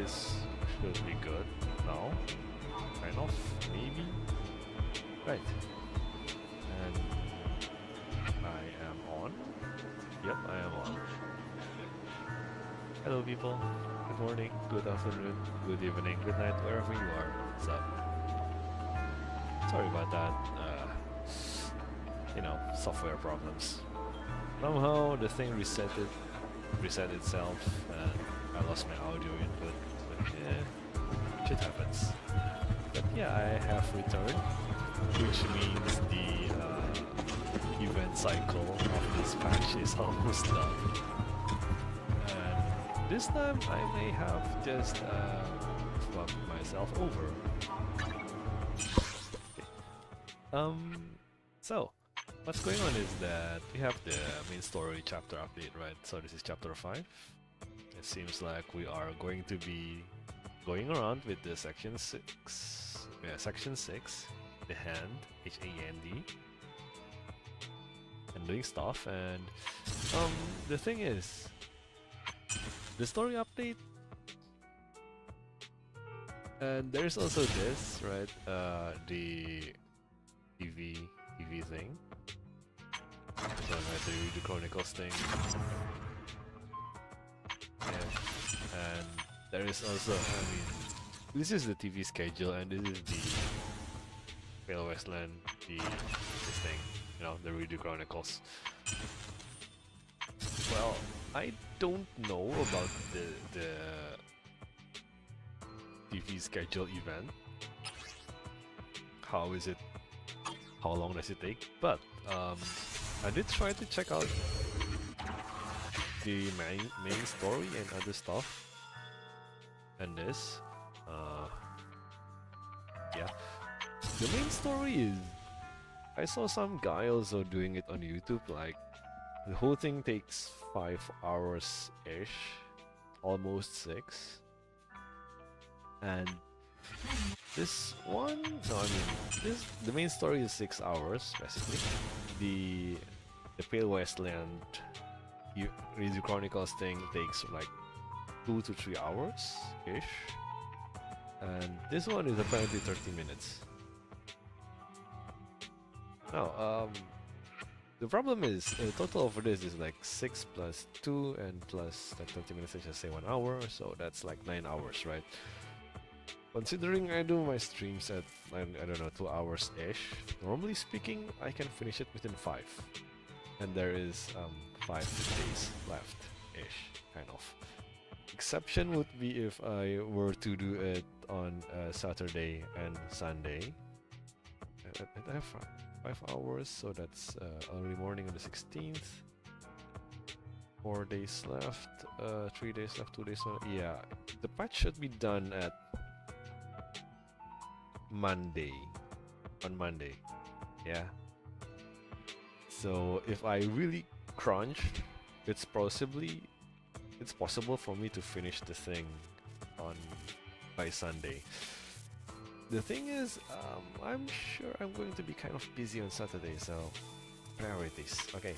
this should be good now. Kind of, maybe. Right. And I am on. Yep, I am on. Hello people. Good morning, good afternoon, good evening, good night, wherever you are. What's up? Sorry about that. Software problems. Somehow the thing reset itself, and I lost my audio input. But yeah, shit happens. But yeah, I have returned, which means the event cycle of this patch is almost done. And this time I may have just fucked myself over. Okay. So what's going on is that we have the main story chapter update, right? So this is chapter 5. It seems like we are going to be going around with the section 6. Yeah, section 6, the hand, H-A-N-D, and doing stuff. And the thing is, the story update, and there's also this, right? The TV thing. So the Chronicles thing. Yeah. And there is also, this is the TV schedule, and this is the Pale Wasteland, this thing, the Redo Chronicles. Well, I don't know about the TV schedule event. How is it? How long does it take? But I did try to check out the main story and other stuff. And this, yeah, the main story is, I saw some guy also doing it on YouTube. Like, the whole thing takes 5 hours ish, almost 6. And this one, the main story is 6 hours basically. The Pale Wasteland Redo Chronicles thing takes like 2 to 3 hours ish, and this one is apparently 30 minutes. Now, the problem is the total for this is like 6 plus 2 and plus like 30 minutes. I just say 1 hour, so that's like 9 hours, right? Considering I do my streams at, I don't know, 2 hours ish, normally speaking I can finish it within 5, and there is 5 days left ish, kind of. Exception would be if I were to do it on Saturday and Sunday. I have 5 hours, so that's early morning on the 16th. 4 days left, 3 days left, 2 days left. Yeah, the patch should be done at Monday. On Monday. Yeah. So if I really crunch, it's possible for me to finish the thing by Sunday. The thing is, I'm sure I'm going to be kind of busy on Saturday, so priorities. Okay.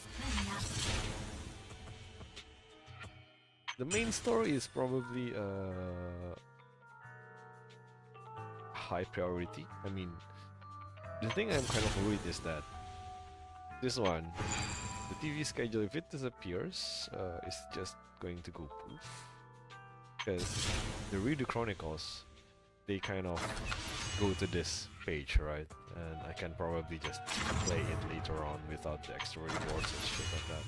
The main story is probably high priority. The thing I'm kind of worried is that this one, the TV schedule, if it disappears, it's just going to go poof. Because the Redo Chronicles, they kind of go to this page, right? And I can probably just play it later on without the extra rewards and shit like that.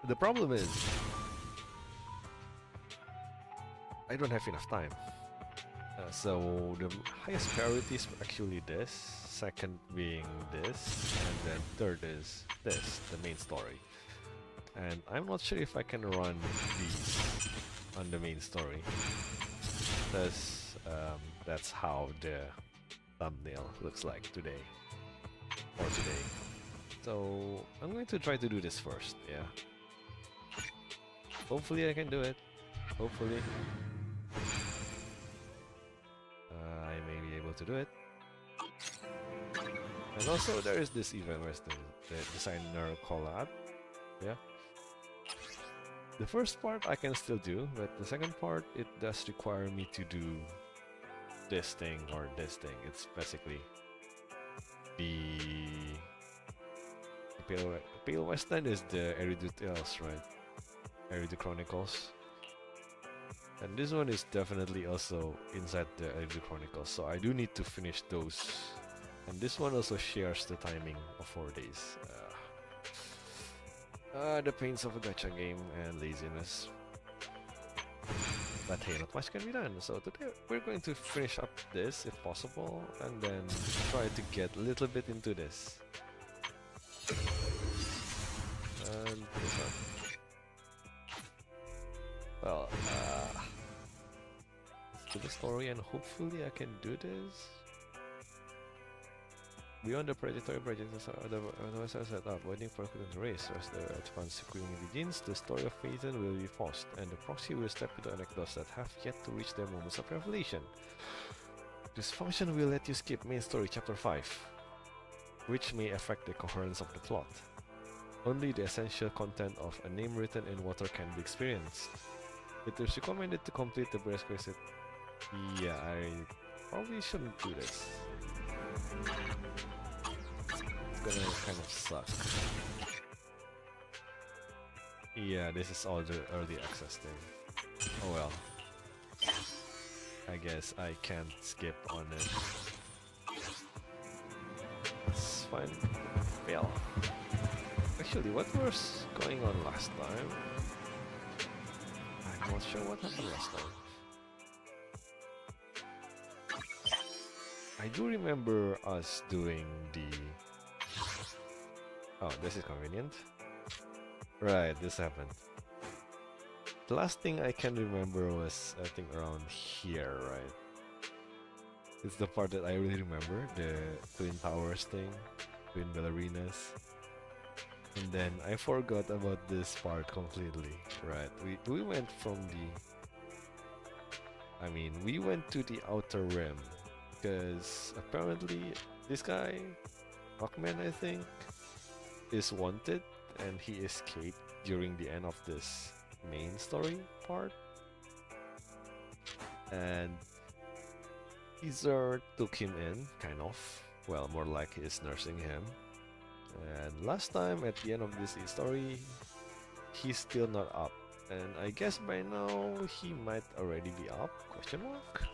The problem is, I don't have enough time. So the highest priority is actually this, second being this, and then third is this, the main story. And I'm not sure if I can run these on the main story. That's how the thumbnail looks like today. So I'm going to try to do this first, yeah. Hopefully I can do it. Hopefully. I may be able to do it. And also there is this event where the designer collab. Yeah. The first part I can still do, but the second part, it does require me to do this thing or this thing. It's basically the Pale Westland is the Eridut Eous, right? Eridut Chronicles. And this one is definitely also inside the Eridut Chronicles, so I do need to finish those. And this one also shares the timing of 4 days. The pains of a gacha game and laziness. But hey, not much can be done. So today we're going to finish up this if possible, and then try to get a little bit into this. And this one. Well, let's do the story and hopefully I can do this. Beyond the predatory prejudices otherwise set up, waiting for a curtain race. As the advance queuing begins, the story of Phaeton will be paused, and the proxy will step into anecdotes that have yet to reach their moments of revelation. This function will let you skip main story chapter 5, which may affect the coherence of the plot. Only the essential content of a name written in water can be experienced. It is recommended to complete the prerequisite. Yeah, I probably shouldn't do this. It's gonna kind of suck. Yeah, this is all the early access thing. Oh well. I guess I can't skip on it. It's fine. Fail. Actually, what was going on last time? I'm not sure what happened last time. I do remember us doing the... Oh, this is convenient. Right, this happened. The last thing I can remember was, I think, around here, right? It's the part that I really remember, the Twin Towers thing, Twin Ballerinas. And then I forgot about this part completely, right? We went from the... I mean, we went to the Outer Rim, because apparently this guy, Hawkman I think, is wanted and he escaped during the end of this main story part. And Caesar took him in, kind of. Well, more like he's nursing him. And last time at the end of this story, he's still not up. And I guess by now he might already be up? Question mark?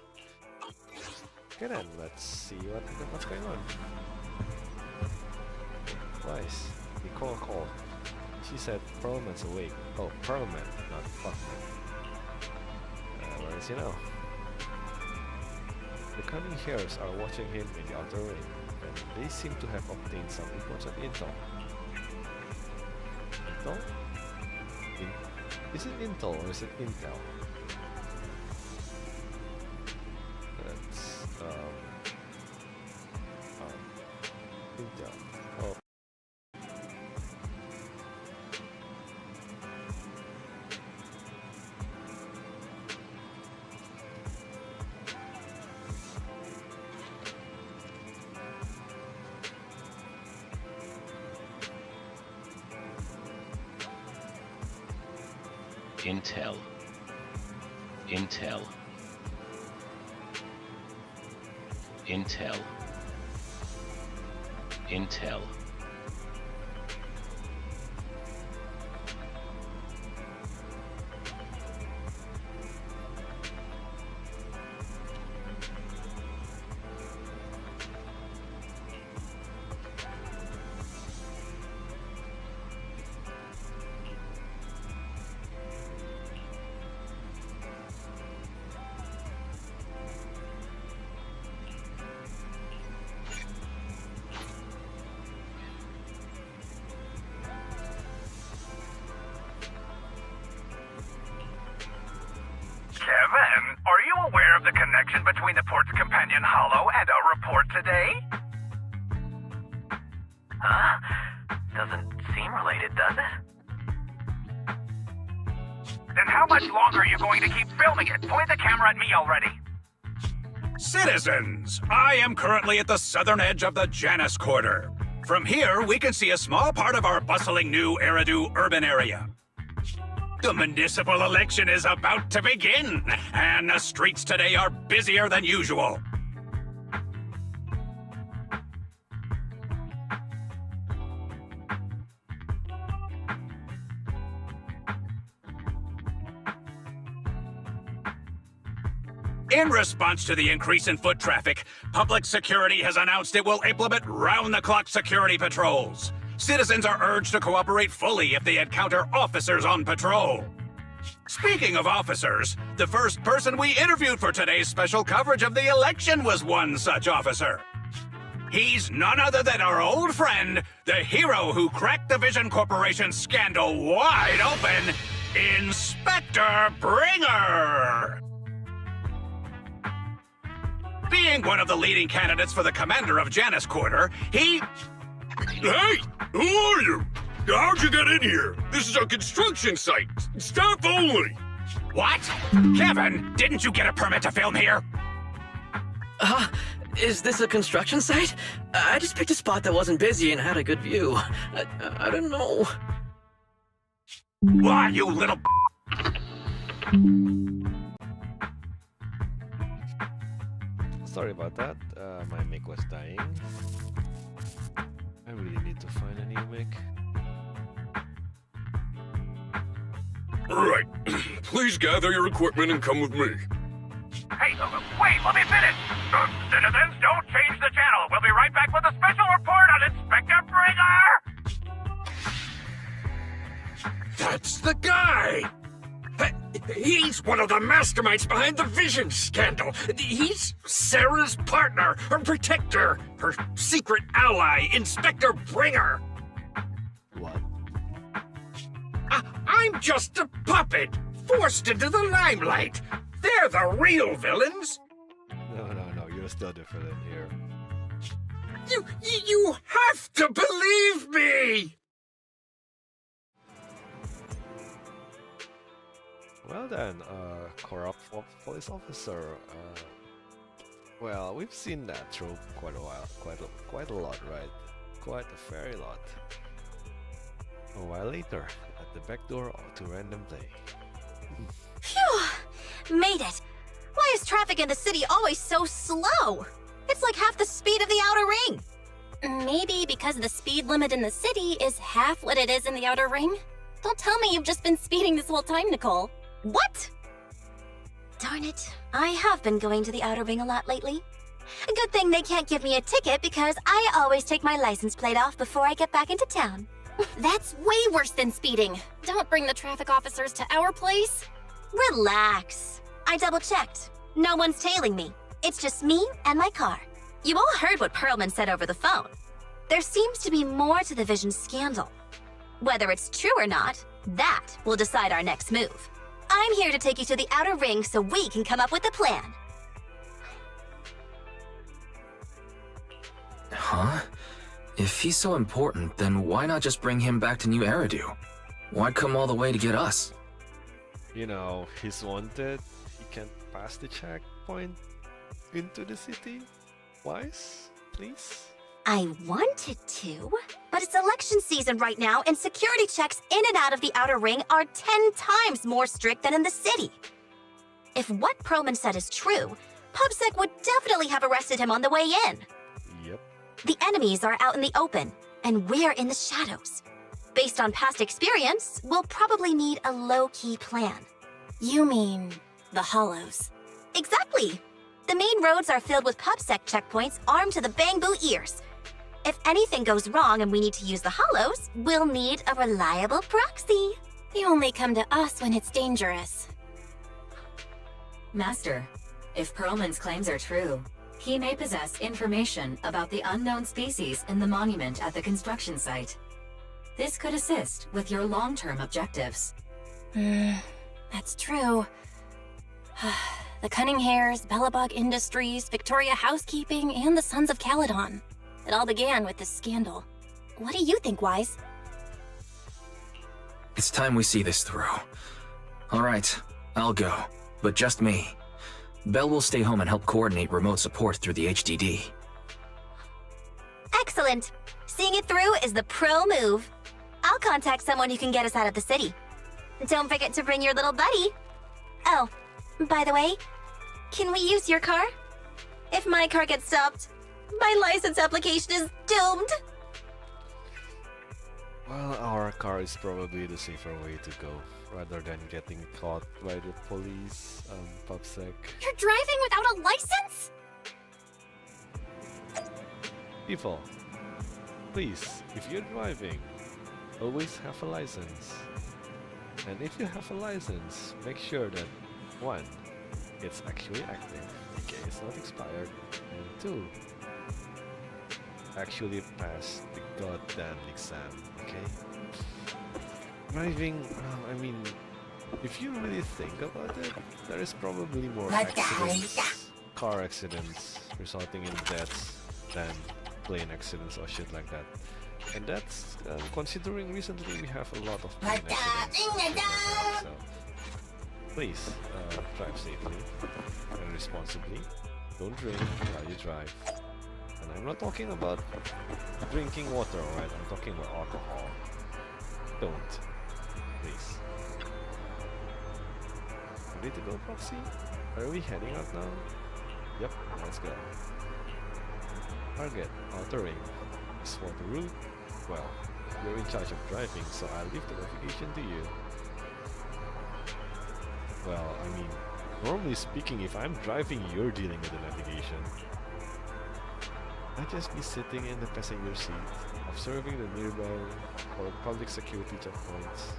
Okay then, let's see what's going on. Twice. Nicole called. She said Parliament's awake. Oh, Parliament, not Fuckman. Where is he now? The cunning hairs are watching him in the outer ring, and they seem to have obtained some important intel. Intel? Is it Intel or is it Intel? That's Intel. Oh. Intel. Intel. Intel. Intel. Between the port's companion hollow and our report today? Huh? Doesn't seem related, does it? Then how much longer are you going to keep filming it? Point the camera at me already. Citizens, I am currently at the southern edge of the Janus Quarter. From here, we can see a small part of our bustling new Eridu urban area. The municipal election is about to begin, and the streets today are busier than usual. In response to the increase in foot traffic, public security has announced it will implement round-the-clock security patrols. Citizens are urged to cooperate fully if they encounter officers on patrol. Speaking of officers, the first person we interviewed for today's special coverage of the election was one such officer. He's none other than our old friend, the hero who cracked the Vision Corporation scandal wide open, Inspector Bringer! Being one of the leading candidates for the commander of Janus Quarter, he... Hey! Who are you? How'd you get in here? This is a construction site. Staff only. What? Kevin, didn't you get a permit to film here? Is this a construction site? I just picked a spot that wasn't busy and had a good view. I don't know. Why, you little... Sorry about that. My mic was dying. I really need to find a new mic. Right. Please gather your equipment and come with me. Hey, wait, let me finish. Citizens, don't change the channel. We'll be right back with a special report on Inspector Bringer. That's the guy! He's one of the masterminds behind the Vision scandal. He's Sarah's partner, her protector, her secret ally, Inspector Bringer. What? I'm just a puppet, forced into the limelight. They're the real villains. No, you're still different in here. You have to believe me! Well then, corrupt police officer. Well, we've seen that trope quite a while, quite a lot, right? Quite a very lot. A while later, at the back door to random play. Phew! Made it! Why is traffic in the city always so slow? It's like half the speed of the outer ring. Maybe because the speed limit in the city is half what it is in the outer ring? Don't tell me you've just been speeding this whole time, Nicole. What? Darn it. I have been going to the outer ring a lot lately. A good thing they can't give me a ticket because I always take my license plate off before I get back into town. That's way worse than speeding. Don't bring the traffic officers to our place. Relax. I double-checked. No one's tailing me. It's just me and my car. You all heard what Perlman said over the phone. There seems to be more to the Vision scandal. Whether it's true or not, that will decide our next move. I'm here to take you to the outer ring so we can come up with a plan. Huh? If he's so important, then why not just bring him back to New Eridu? Why come all the way to get us? You know, he's wanted. He can't pass the checkpoint into the city. Wise, please. I wanted to, but it's election season right now and security checks in and out of the outer ring are 10 times more strict than in the city. If what Perlman said is true, PubSec would definitely have arrested him on the way in. Yep. The enemies are out in the open, and we're in the shadows. Based on past experience, we'll probably need a low-key plan. You mean the Hollows? Exactly! The main roads are filled with PubSec checkpoints armed to the bamboo ears. If anything goes wrong and we need to use the Hollows, we'll need a reliable proxy. You only come to us when it's dangerous. Master, if Perlman's claims are true, he may possess information about the unknown species in the monument at the construction site. This could assist with your long-term objectives. That's true. The Cunning Hares, Bellabug Industries, Victoria Housekeeping, and the Sons of Caledon. It all began with this scandal. What do you think, Wise? It's time we see this through. Alright, I'll go, but just me. Belle will stay home and help coordinate remote support through the HDD. Excellent. Seeing it through is the pro move. I'll contact someone who can get us out of the city. Don't forget to bring your little buddy. Oh, by the way, can we use your car? If my car gets stopped, my license application is doomed. Well, our car is probably the safer way to go, rather than getting caught by the police, PubSec. You're driving without a license? People, please, if you're driving, always have a license. And if you have a license, make sure that 1. It's actually active, okay, it's not expired, and 2. Actually pass the goddamn exam, okay? Driving, I mean, if you really think about it, there is probably more accidents, car accidents resulting in deaths than plane accidents or shit like that. And that's considering recently we have a lot of plane accidents. So please drive safely and responsibly. Don't drink while you drive. And I'm not talking about drinking water, alright? I'm talking about alcohol. Don't. Please. Ready to go, Proxy? Are we heading out now? Yep, let's go. Target, outer ring. Is for the route? Well, you're in charge of driving, so I'll leave the navigation to you. Well, I mean, normally speaking, if I'm driving, you're dealing with the navigation. I'd just be sitting in the passenger seat, observing the nearby or public security checkpoints.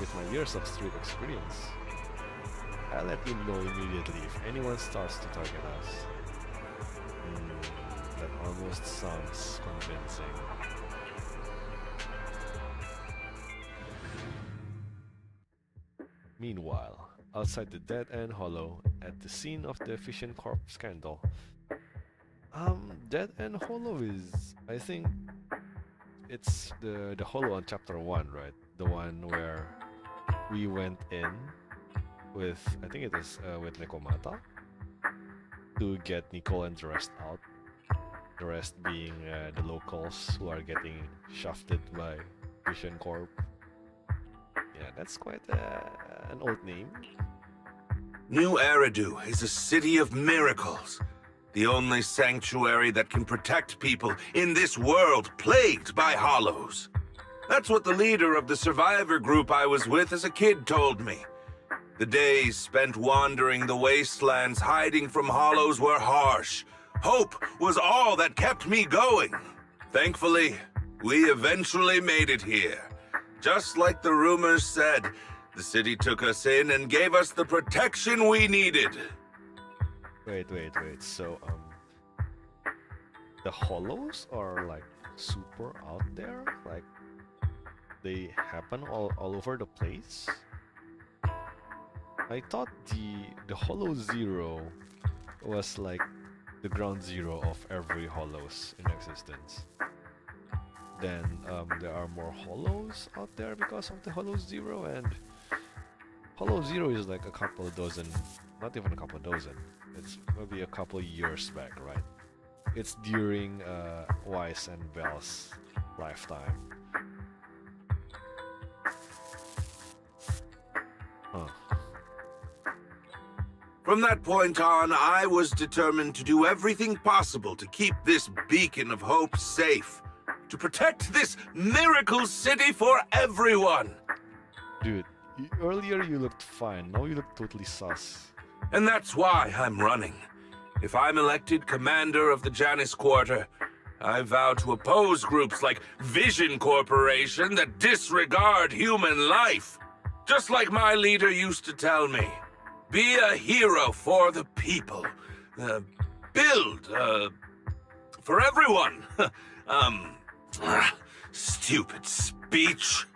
With my years of street experience, I'll let you know immediately if anyone starts to target us. That almost sounds convincing. Meanwhile, outside the dead-end hollow, at the scene of the Fission Corp scandal. Dead-end hollow is, I think, it's the hollow on chapter 1, right? The one where we went in with, I think it is with Nekomata, to get Nicole and the rest out. The rest being the locals who are getting shafted by Fission Corp. Yeah, that's quite an old name. New Eridu is a city of miracles. The only sanctuary that can protect people in this world plagued by hollows. That's what the leader of the survivor group I was with as a kid told me. The days spent wandering the wastelands hiding from hollows were harsh. Hope was all that kept me going. Thankfully, we eventually made it here. Just like the rumors said, the city took us in and gave us the protection we needed. Wait. So, the hollows are like super out there? Like, they happen all over the place? I thought the Hollow Zero was like the ground zero of every hollows in existence. Then there are more hollows out there because of the Hollow Zero, and Hollow Zero is like a couple dozen, not even a couple dozen, it's maybe a couple years back, right? It's during Weiss and Bell's lifetime. Huh. From that point on, I was determined to do everything possible to keep this beacon of hope safe. To protect this miracle city for everyone. Dude, earlier you looked fine, now you look totally sus. And that's why I'm running. If I'm elected commander of the Janus Quarter, I vow to oppose groups like Vision Corporation that disregard human life. Just like my leader used to tell me. Be a hero for the people. Build, for everyone. Stupid speech.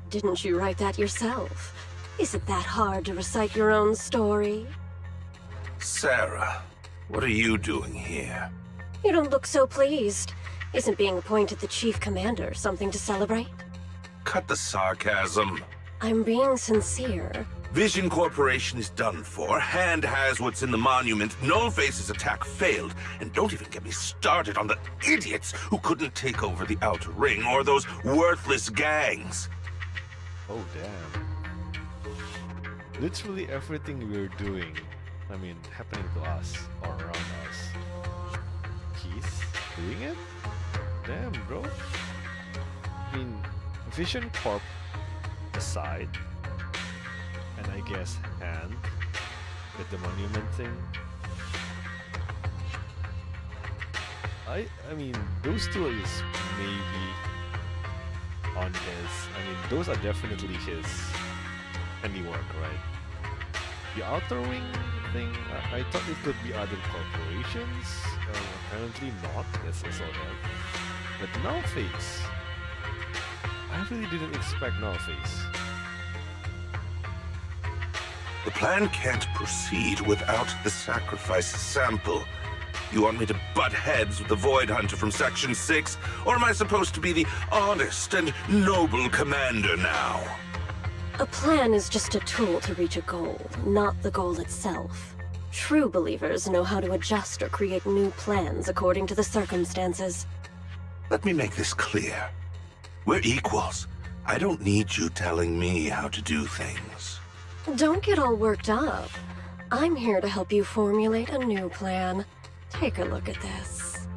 Didn't you write that yourself? Is it that hard to recite your own story? Sarah, what are you doing here? You don't look so pleased. Isn't being appointed the chief commander something to celebrate? Cut the sarcasm. I'm being sincere. Vision Corporation is done for, Hand has what's in the monument, Nullface's attack failed, and don't even get me started on the idiots who couldn't take over the Outer Ring or those worthless gangs. Oh, damn. Literally everything we're doing, I mean, happening to us or around us, he's doing it? Damn, bro. I mean, Vision Corp aside, and I guess Hand with the monument thing. I mean, those two is maybe on his, I mean, those are definitely his handiwork, right? The Outer Ring thing, I thought it could be other corporations. Apparently not, that's SLM. But Nullface, I really didn't expect Nullface. The plan can't proceed without the sacrifice sample. You want me to butt heads with the Void Hunter from Section 6? Or am I supposed to be the honest and noble commander now? A plan is just a tool to reach a goal, not the goal itself. True believers know how to adjust or create new plans according to the circumstances. Let me make this clear. We're equals. I don't need you telling me how to do things. Don't get all worked up. I'm here to help you formulate a new plan. Take a look at this.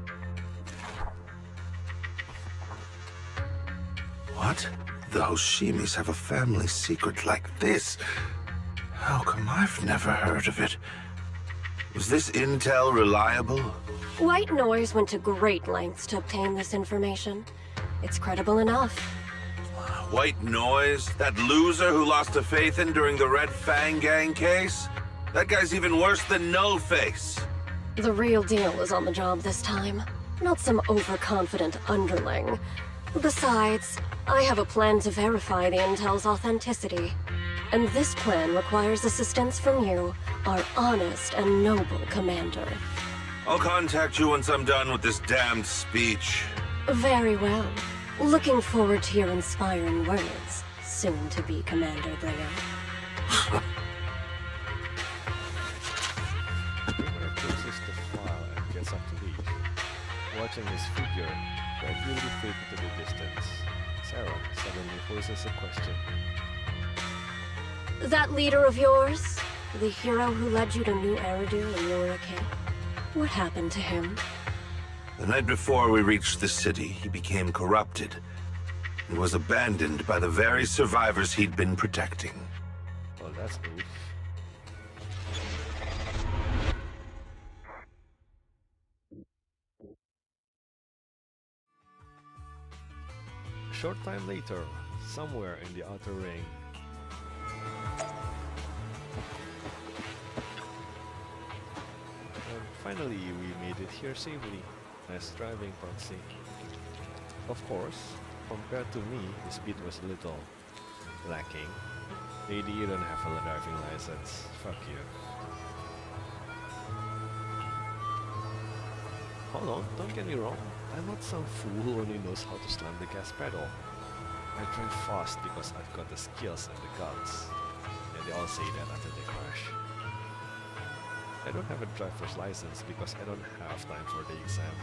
What? The Hoshimis have a family secret like this? How come I've never heard of it? Was this intel reliable? White Noise went to great lengths to obtain this information. It's credible enough. White Noise? That loser who lost a faith in during the Red Fang Gang case? That guy's even worse than Nullface. The real deal is on the job this time, not some overconfident underling. Besides, I have a plan to verify the intel's authenticity. And this plan requires assistance from you, our honest and noble commander. I'll contact you once I'm done with this damned speech. Very well. Looking forward to your inspiring words, soon-to-be Commander Bringer. Bringer closes the file and gets up to leave. Watching his figure gradually fade into the distance, Sarah suddenly poses a question. That leader of yours? The hero who led you to New Eridu when you were a kid? What happened to him? The night before we reached the city, he became corrupted and was abandoned by the very survivors he'd been protecting. Well, that's oof. A short time later, somewhere in the Outer Ring, and finally we made it here safely. Nice driving, Proxy. Of course, compared to me, the speed was a little lacking. Lady, you don't have a driving license. Fuck you. Hold on, don't get me wrong. I'm not some fool who only knows how to slam the gas pedal. I drive fast because I've got the skills and the guts. And they all say that after they crash. I don't have a driver's license because I don't have time for the exam.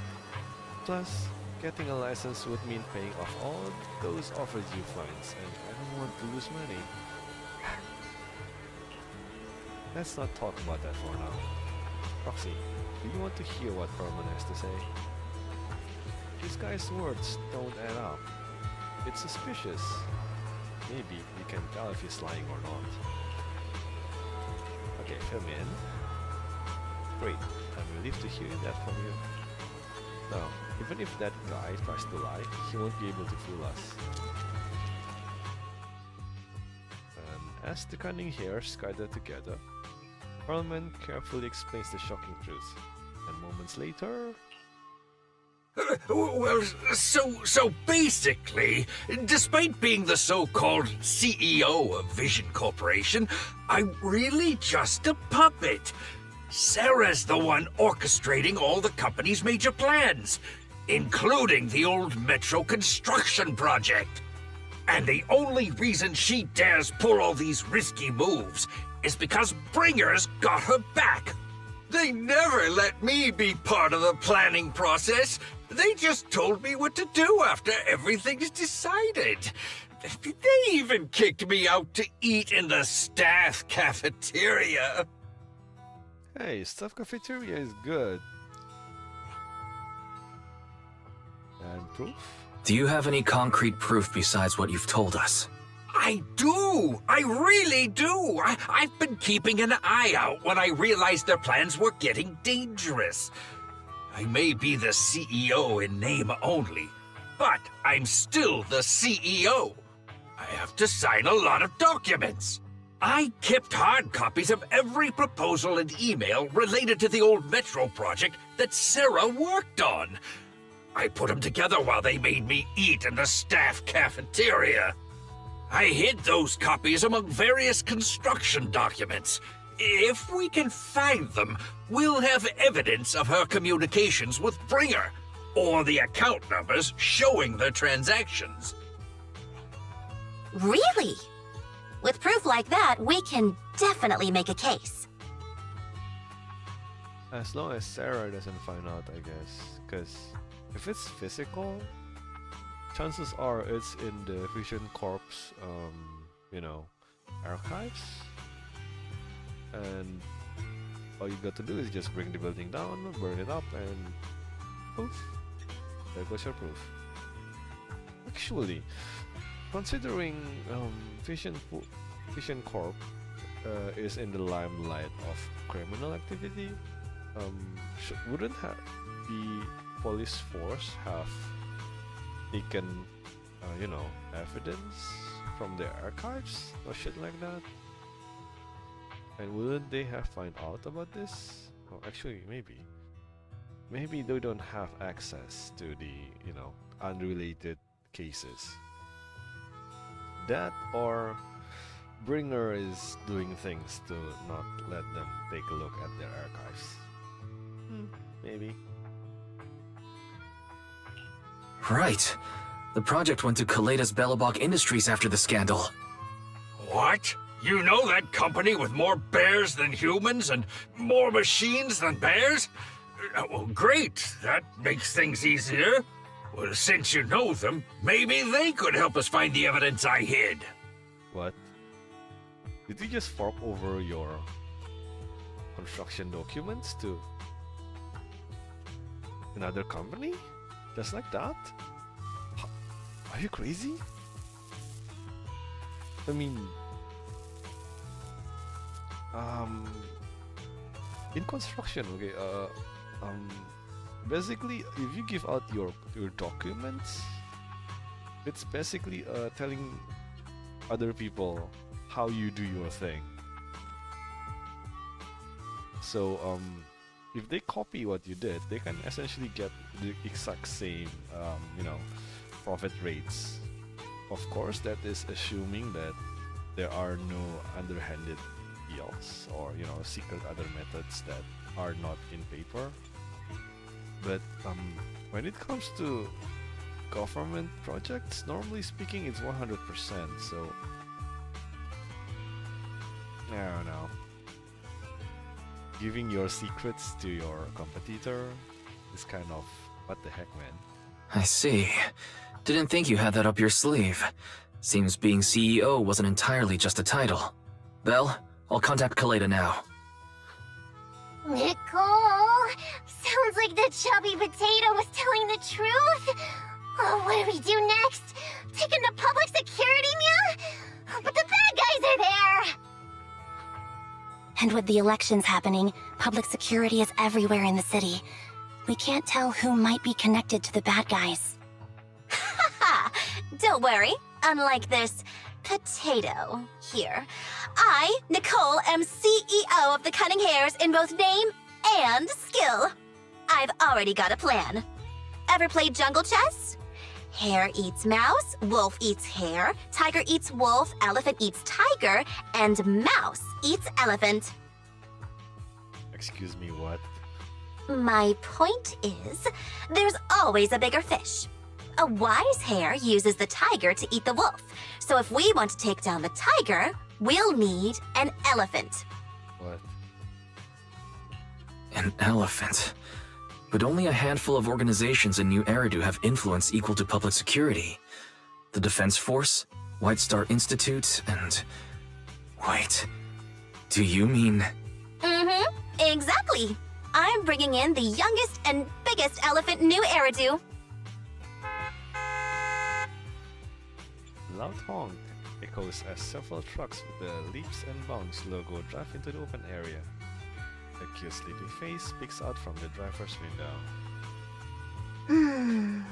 Plus, getting a license would mean paying off all those overdue fines, and I don't want to lose money. Let's not talk about that for now. Roxy, do you want to hear what Perlman has to say? This guy's words don't add up. It's suspicious. Maybe you can tell if he's lying or not. Okay, fill me in. Great, I'm relieved to hear that from you. Now, even if that guy tries to lie, he won't be able to fool us. And as the cunning hairs gather together, Perlman carefully explains the shocking truth. And moments later... Well, so basically, despite being the so-called CEO of Vision Corporation, I'm really just a puppet. Sarah's the one orchestrating all the company's major plans, including the old metro construction project. And the only reason she dares pull all these risky moves is because Bringer's got her back. They never let me be part of the planning process. They just told me what to do after everything's decided. They even kicked me out to eat in the staff cafeteria. Hey, staff cafeteria is good. And proof? Do you have any concrete proof besides what you've told us? I do! I really do! I've been keeping an eye out when I realized their plans were getting dangerous. I may be the CEO in name only, but I'm still the CEO. I have to sign a lot of documents. I kept hard copies of every proposal and email related to the old Metro project that Sarah worked on. I put them together while they made me eat in the staff cafeteria. I hid those copies among various construction documents. If we can find them, we'll have evidence of her communications with Bringer, or the account numbers showing the transactions. Really? With proof like that, we can definitely make a case. As long as Sarah doesn't find out, I guess. Because if it's physical, chances are it's in the Vision Corps, you know, archives. And all you got to do is just bring the building down, burn it up, and poof, there goes your proof. Actually, considering Vision Corp is in the limelight of criminal activity, wouldn't the police force have taken, you know, evidence from their archives or shit like that? And wouldn't they have found out about this? Oh, actually, maybe they don't have access to the, you know, unrelated cases. That or Bringer is doing things to not let them take a look at their archives. Maybe. Right. The project went to Kaleda's Belobog Industries after the scandal. What? You know that company with more bears than humans and more machines than bears? Well, great. That makes things easier. Well, since you know them, maybe they could help us find the evidence I hid. What? Did you just fork over your construction documents to another company? Just like that? Are you crazy? I mean, in construction, okay, basically, if you give out your documents, it's basically telling other people how you do your thing. So, if they copy what you did, they can essentially get the exact same, you know, profit rates. Of course, that is assuming that there are no underhanded deals or, you know, secret other methods that are not in paper. But when it comes to government projects, normally speaking, it's 100%. So I don't know. Giving your secrets to your competitor is kind of what the heck, man. I see. Didn't think you had that up your sleeve. Seems being CEO wasn't entirely just a title. Belle, I'll contact Kaleda now. Nicole! Sounds like the chubby potato was telling the truth! Oh, what do we do next? Take him to public security, Mia? But the bad guys are there! And with the elections happening, public security is everywhere in the city. We can't tell who might be connected to the bad guys. Haha! Don't worry. Unlike this potato here, I, Nicole, am CEO of the Cunning Hares in both name and skill. I've already got a plan. Ever played jungle chess? Hare eats mouse, wolf eats hare, tiger eats wolf, elephant eats tiger, and mouse eats elephant. Excuse me, what? My point is, there's always a bigger fish. A wise hare uses the tiger to eat the wolf. So if we want to take down the tiger, we'll need an elephant. What? An elephant. But only a handful of organizations in New Eridu have influence equal to public security. The Defense Force, White Star Institute, and... Wait. Do you mean... Mm-hmm. Exactly. I'm bringing in the youngest and biggest elephant in New Eridu. Loud honk echoes as several trucks with the leaps and bounds logo drive into the open area. A cute sleepy face peeks out from the driver's window.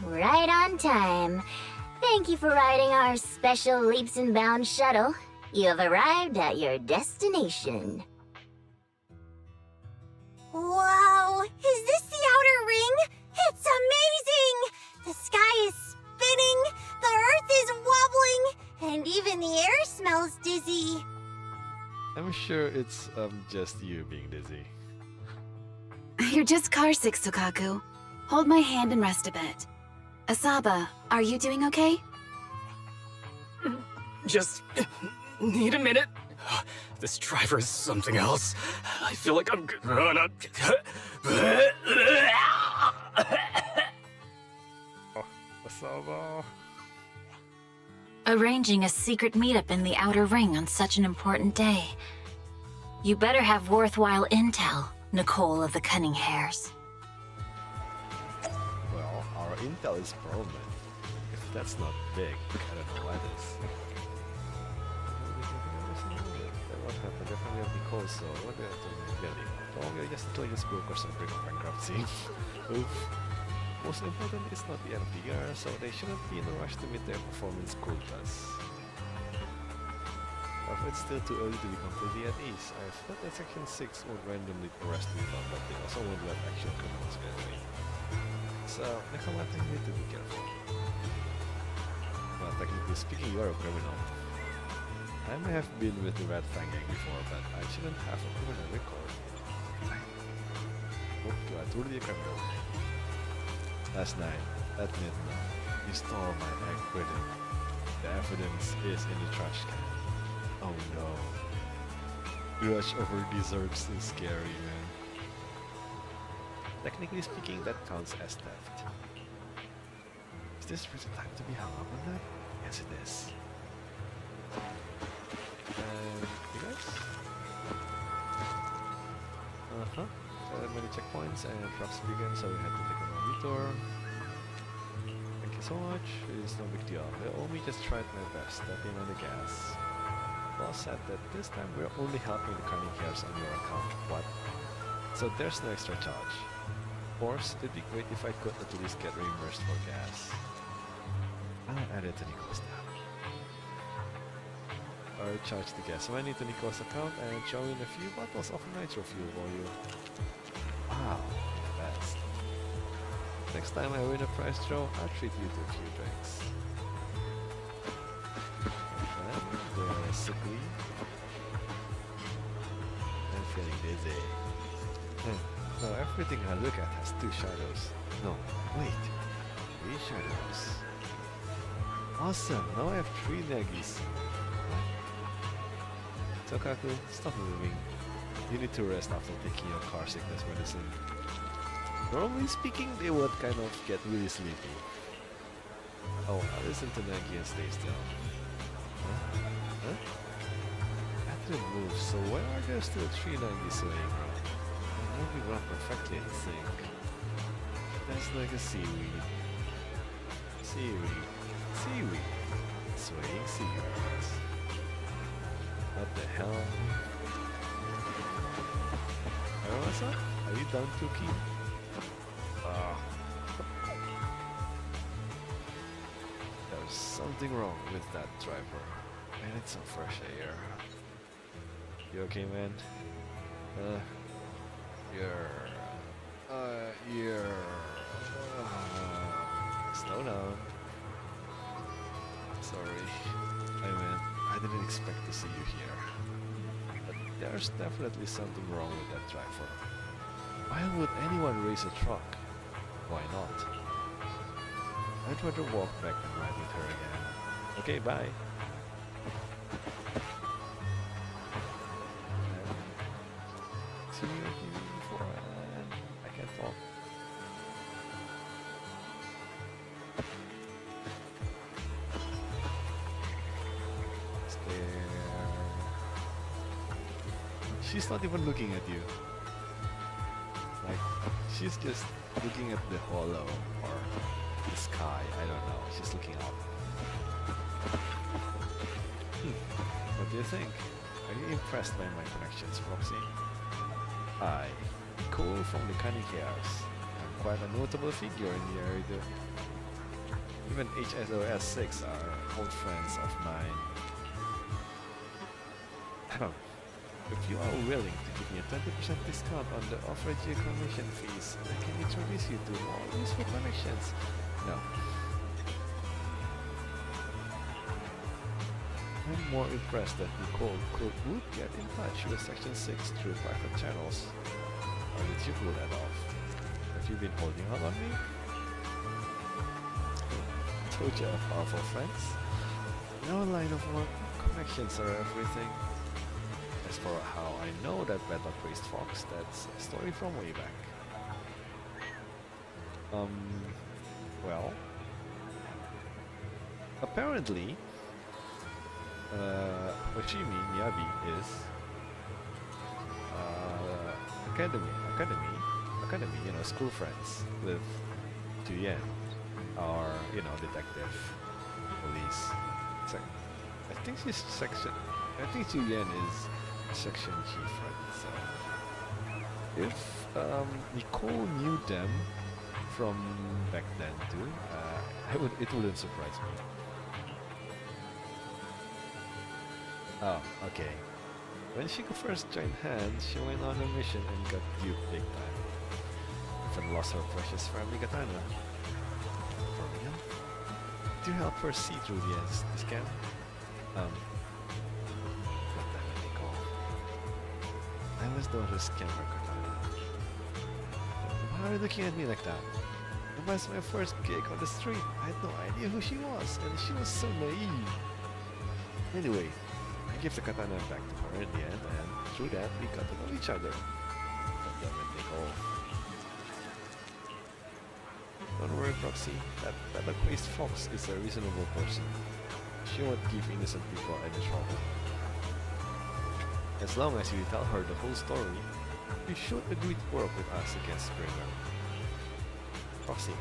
Right on time. Thank you for riding our special leaps and bounds shuttle. You have arrived at your destination. Wow, is this the outer ring? It's amazing! The sky is spinning, the earth is wobbling, and even the air smells dizzy. I'm sure it's just you being dizzy. You're just carsick, Sukaku. Hold my hand and rest a bit. Asaba, are you doing okay? Just need a minute. This driver is something else. I feel like I'm gonna... Asaba. Arranging a secret meetup in the outer ring on such an important day. You better have worthwhile intel, Nicole of the Cunning Hares. Well, our intel is Pearlman. If that's not big, I don't know what is. What happened? Definitely have Nicole, so what do I have to do? Really? Probably just until you spoke or something of bankruptcy. Oof. Most important is not the end of the year, so they shouldn't be in a rush to meet their performance quotas. However, it's still too early to be completely at ease. I've heard that Section 6 won't randomly arrest people, but they also won't let actual criminals get away. So, Nekomata, you need to be careful. Well, technically speaking, you are a criminal. I may have been with the Red Fang gang before, but I shouldn't have a criminal record. Hope you are truly a criminal. Last night, at midnight, you stole my egg pudding. The evidence is in the trash can. Oh no. Grudge over desserts is scary, man. Technically speaking, that counts as theft. Is this really time to be hung up on that? Yes, it is. And you guys? Many checkpoints and trucks begin, so we had to take a long detour. Thank you so much. It is no big deal. They only just tried my best, stepping on the gas. Boss said that this time we're only helping the Cunning Hares on your account. What? So there's no extra charge. Of course, it'd be great if I could at least get reimbursed for gas. I'll add it to Nico's tab. I'll charge the gas money to Nico's account and show in a few bottles of nitro fuel for you. Wow, fast. Next time I win a prize draw, I'll treat you to a few drinks. And they're sickly. I'm feeling dizzy. No, everything I look at has two shadows. No, wait. 3 shadows. Awesome, now I have 3 Nagis. Tokaku, stop moving. You need to rest after taking your car sickness medicine. Normally speaking, they would kind of get really sleepy. Oh, I'll listen to Nagi and stay still. Huh? That didn't move, so why are there still 3 Nagis swaying around? They're moving around perfectly in sync. That's like a seaweed. Seaweed. Swaying seaweeds. What the hell? What's up? Are you done, Tuki? There's something wrong with that driver. I need some fresh air. You okay, man? Slow down. Sorry. Hey man, I didn't expect to see you here. But there's definitely something wrong with that driver. Why would anyone race a truck? Why not? I'd rather walk back and ride with her again. Okay, bye. See you before I can't talk. She's not even looking at you. Like, she's just looking at the hollow or the sky. I don't know. She's looking up. What do you think? Are you impressed by my connections, Roxy? Hi, Cole from the Cunning Hairs. I'm quite a notable figure in the area. Even HSOS6 are old friends of mine. If you are willing to give me a 20% discount on the offered commission fees, I can introduce you to more useful connections. No. I'm more impressed that Nicole would get in touch with Section 6 through private channels. How did you pull that off? Have you been holding out on me? I told you I have powerful friends. No line of work, connections are everything. As for how I know that Battle Priest Fox, that's a story from way back. Well, apparently, Hoshimi Miyabi is academy, you know, school friends with Juyen, our, you know, detective, police. I think she's section. I think Juyen is section chief, right? So if Nicole knew them from back then too, it wouldn't surprise me. Oh, okay. When she first joined hands, she went on a mission and got duped big time. Even lost her precious family katana. For real? Did you help her see through the scam? I was the one who scammed her katana. Why are you looking at me like that? It was my first gig on the street. I had no idea who she was, and she was so naive. Anyway, I gave the katana back to her in the end, and through that, we got to know each other. And then we take off. Don't worry, Proxy. That Battle-Crazed Fox is a reasonable person. She won't give innocent people any trouble. As long as you tell her the whole story, you should agree to work with us against Springer. Proxy,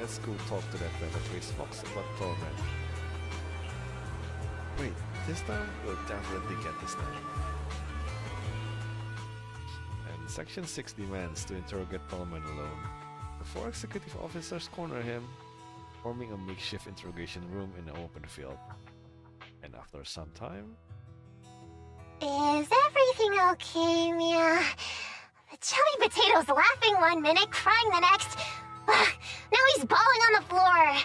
let's go talk to that Battle-Crazed Fox about Torment. Wait, this time we'll definitely get this time. And Section 6 demands to interrogate Tolman alone. The 4 executive officers corner him, forming a makeshift interrogation room in an open field. And after some time... Is everything okay, Mia? The chubby potato's laughing one minute, crying the next. Now he's bawling on the floor.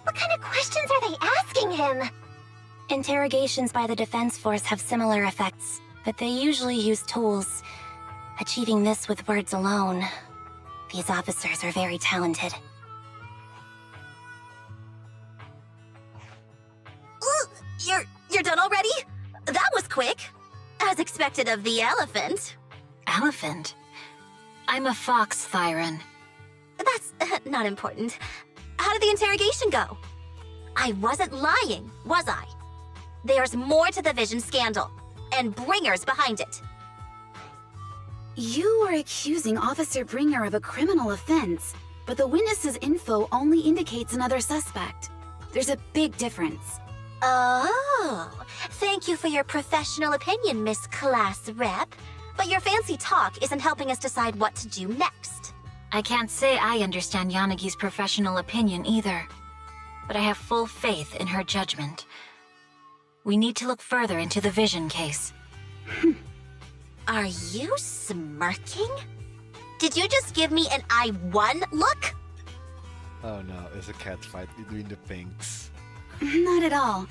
What kind of questions are they asking him? Interrogations by the Defense Force have similar effects, but they usually use tools. Achieving this with words alone. These officers are very talented. You're done already? That was quick. As expected of the elephant. Elephant? I'm a fox, Thyron. That's not important. How did the interrogation go? I wasn't lying, was I? There's more to the Vision scandal, and Bringer's behind it. You were accusing Officer Bringer of a criminal offense, but the witness's info only indicates another suspect. There's a big difference. Oh, thank you for your professional opinion, Miss Class Rep. But your fancy talk isn't helping us decide what to do next. I can't say I understand Yanagi's professional opinion either, but I have full faith in her judgment. We need to look further into the Vision case. Are you smirking? Did you just give me an I won look? Oh no, it's a cat fight between the pinks. Not at all.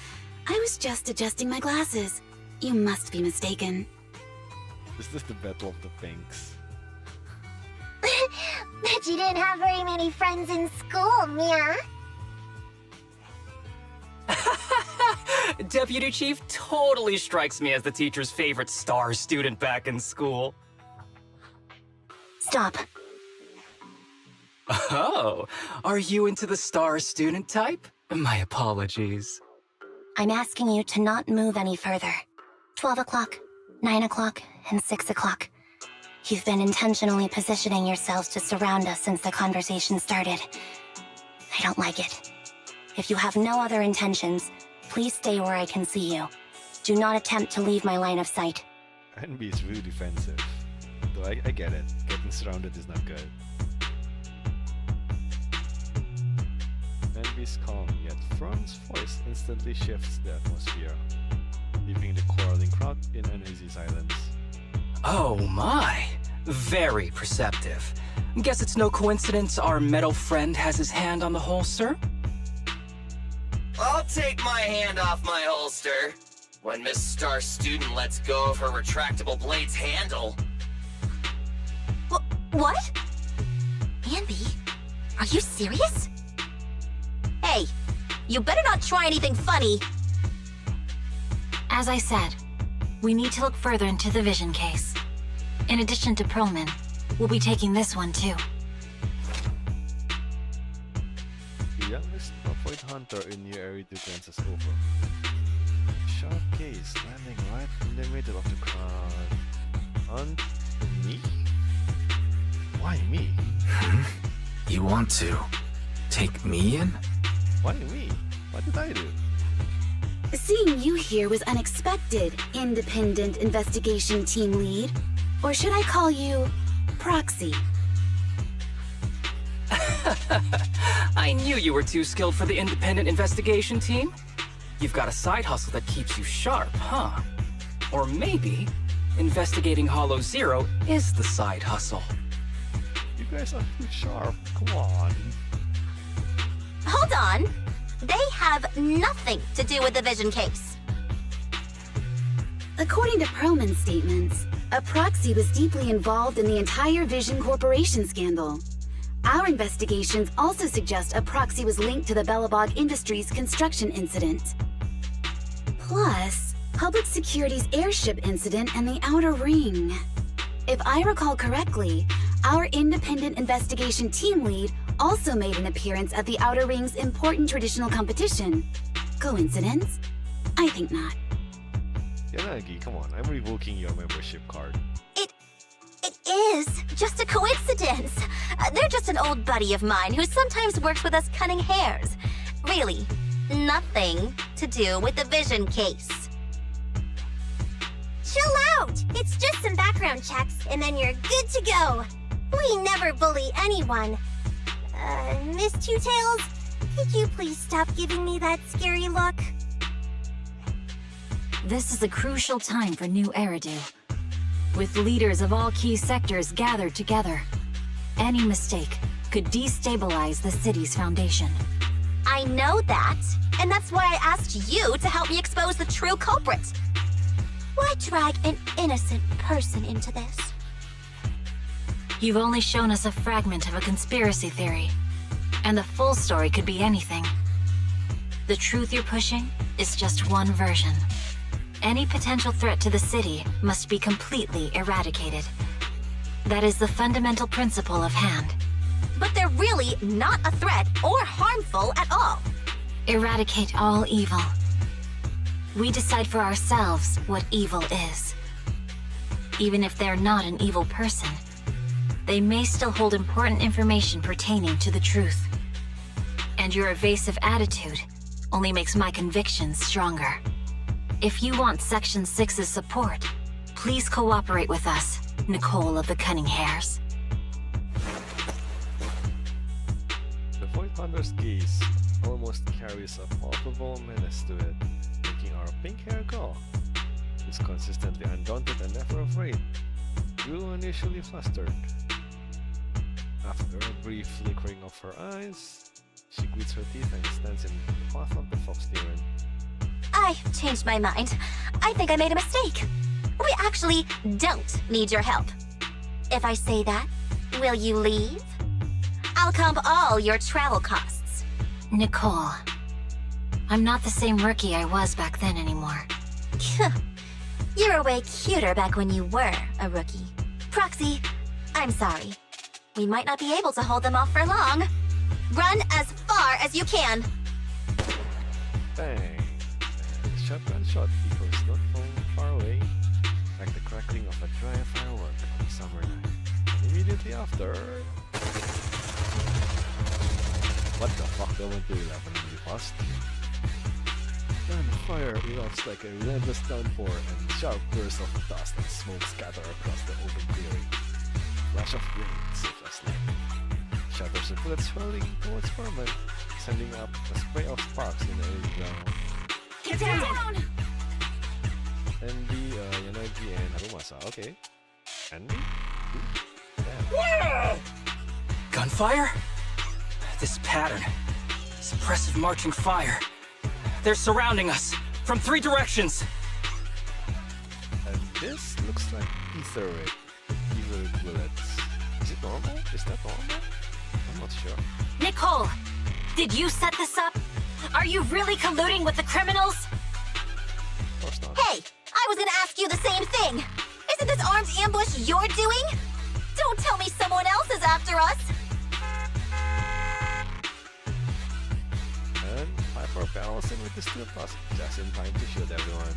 I was just adjusting my glasses. You must be mistaken. Is this the battle of the pinks? Bet you didn't have very many friends in school, Mia. Deputy Chief totally strikes me as the teacher's favorite star student back in school. Stop. Oh, are you into the star student type? My apologies. I'm asking you to not move any further. 12 o'clock, 9 o'clock, and 6 o'clock. You've been intentionally positioning yourselves to surround us since the conversation started. I don't like it. If you have no other intentions, please stay where I can see you. Do not attempt to leave my line of sight. Envy is really defensive. Though I get it. Getting surrounded is not good. Envy's calm, yet Fron's voice instantly shifts the atmosphere, leaving the quarreling crowd in uneasy silence. Oh my! Very perceptive. Guess it's no coincidence our metal friend has his hand on the holster? I'll take my hand off my holster when Miss Star Student lets go of her retractable blade's handle. What? Anby? Are you serious? Hey, you better not try anything funny. As I said, we need to look further into the vision case. In addition to Perlman, we'll be taking this one too. The youngest Point Hunter in New Area glances over. Sharp gaze landing right in the middle of the crowd. On me? Why me? You want to take me in? Why me? What did I do? Seeing you here was unexpected, Independent Investigation Team Lead. Or should I call you Proxy? I knew you were too skilled for the independent investigation team. You've got a side hustle that keeps you sharp, huh? Or maybe investigating Hollow Zero is the side hustle. You guys are too sharp. Come on. Hold on. They have nothing to do with the vision case. According to Perlman's statements, a Proxy was deeply involved in the entire Vision Corporation scandal. Our investigations also suggest a Proxy was linked to the Belobog Industries construction incident. Plus, Public Security's airship incident and the Outer Ring. If I recall correctly, our Independent Investigation Team Lead also made an appearance at the Outer Ring's important traditional competition. Coincidence? I think not. Yanagi, come on, I'm revoking your membership card. It is just a coincidence. They're just an old buddy of mine who sometimes works with us cunning hares. Really, nothing to do with the vision case. Chill out! It's just some background checks, and then you're good to go. We never bully anyone. Miss Two Tails, could you please stop giving me that scary look? This is a crucial time for New Eridu. With leaders of all key sectors gathered together, any mistake could destabilize the city's foundation. I know that, and that's why I asked you to help me expose the true culprit. Why drag an innocent person into this? You've only shown us a fragment of a conspiracy theory, and the full story could be anything. The truth you're pushing is just one version. Any potential threat to the city must be completely eradicated. That is the fundamental principle of Hand. But they're really not a threat or harmful at all. Eradicate all evil. We decide for ourselves what evil is. Even if they're not an evil person, they may still hold important information pertaining to the truth. And your evasive attitude only makes my convictions stronger. If you want Section 6's support, please cooperate with us, Nicole of the Cunning Hares. The Void Hunter's gaze almost carries a palpable menace to it, making our pink hair go. She's consistently undaunted and never afraid, grew unusually flustered. After a brief flickering of her eyes, she grits her teeth and stands in the path of the fox Darren. I changed my mind. I think I made a mistake. We actually don't need your help. If I say that, will you leave? I'll comp all your travel costs. Nicole, I'm not the same rookie I was back then anymore. You were way cuter back when you were a rookie. Proxy, I'm sorry. We might not be able to hold them off for long. Run as far as you can. Bang. And shotgun shot echoes not far away, like the crackling of a dry firework on a summer night. And immediately after... What the fuck? That went to 11 really fast. Then fire erupts like a relentless downpour, and sharp bursts of dust and smoke scatter across the open clearing. Flash of rain, safe as lightning. Shatters of bullets hurling towards Furman, sending up a spray of sparks in the early ground. Get down! Andy, Yanagi, and Harumasa. Okay. Andy? Whoa! Gunfire? This pattern. Suppressive marching fire. They're surrounding us from 3 directions. And this looks like ether bullets. Is it normal? Is that normal? I'm not sure. Nicole, did you set this up? Are you really colluding with the criminals? Of course not. Hey, I was gonna ask you the same thing. Isn't this armed ambush you're doing? Don't tell me someone else is after us. And Piper barrels in with the steel plus, just in time to shield everyone.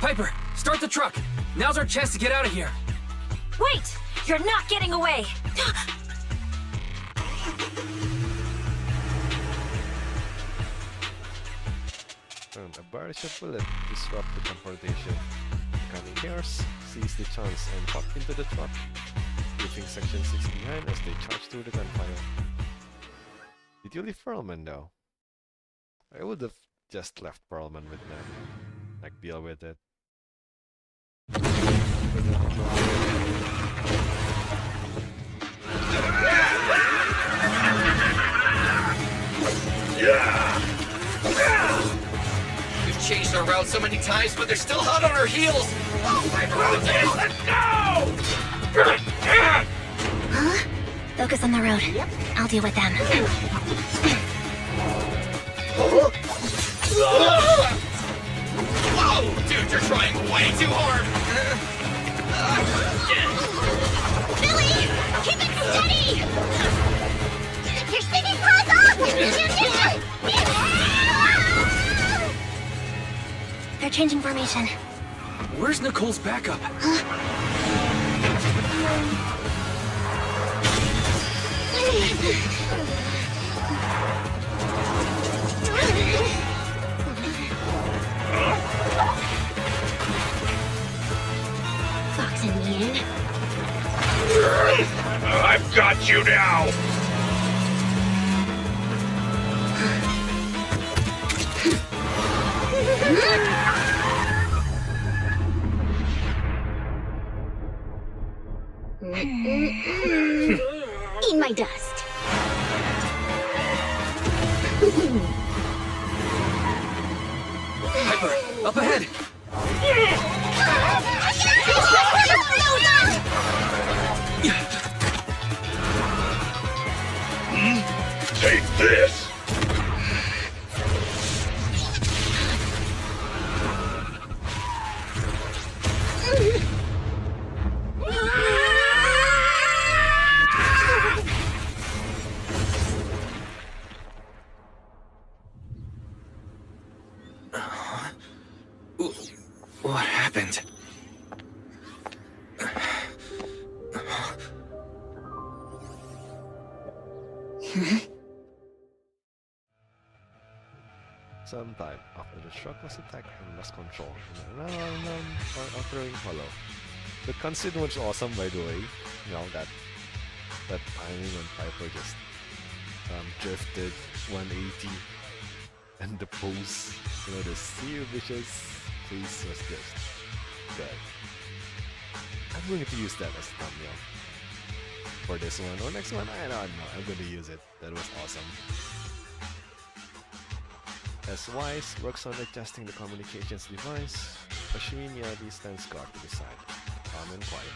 Piper, start the truck. Now's our chance to get out of here. Wait! You're not getting away! And a barrage of bullets disrupt the confrontation. Cunning Hairs seize the chance and pop into the truck, leaving Section 6 behind as they charge through the gunfire. Did you leave Perlman though? I would have just left Perlman with them. Like, deal with it. We've changed our route so many times, but they're still hot on our heels. Oh, let's go! Huh? Focus on the road. I'll deal with them. Whoa! Dude, you're trying way too hard! Billy! Keep it steady! You're spinning paws off! They're changing formation. Where's Nicole's backup? Fox and Yin. I've got you now! Eat my dust. Piper, up ahead! Take this! What happened? Sometime after the truck was attacked and lost control in an unknown or uttering hollow. The cutscene was awesome, by the way. You know, that timing when Piper just drifted 180 and the pose, you know, the Seer Vicious face was just good. I'm going to use that as a thumbnail for this one or next one. I don't know. I'm going to use it. That was awesome. As Wise works on adjusting the communications device, Ashwin Yadi stands guard to the side, calm and quiet.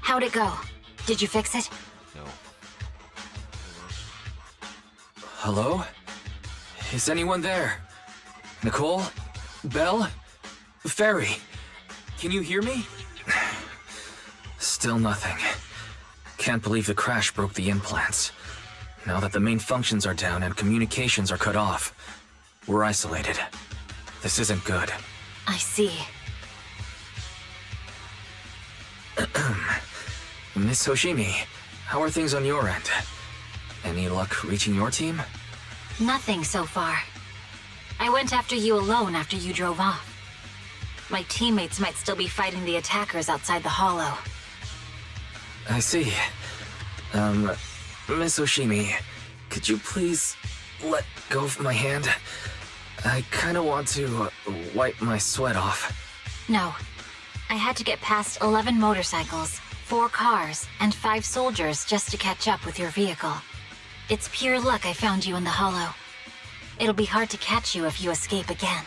How'd it go? Did you fix it? No. Hello? Is anyone there? Nicole? Belle? Fairy? Can you hear me? Still nothing. Can't believe the crash broke the implants. Now that the main functions are down and communications are cut off, we're isolated. This isn't good. I see. Miss Hoshimi, how are things on your end? Any luck reaching your team? Nothing so far. I went after you alone after you drove off. My teammates might still be fighting the attackers outside the hollow. I see. Miss Hoshimi, could you please let go of my hand? I kinda want to wipe my sweat off. No. I had to get past 11 motorcycles, 4 cars, and 5 soldiers just to catch up with your vehicle. It's pure luck I found you in the hollow. It'll be hard to catch you if you escape again.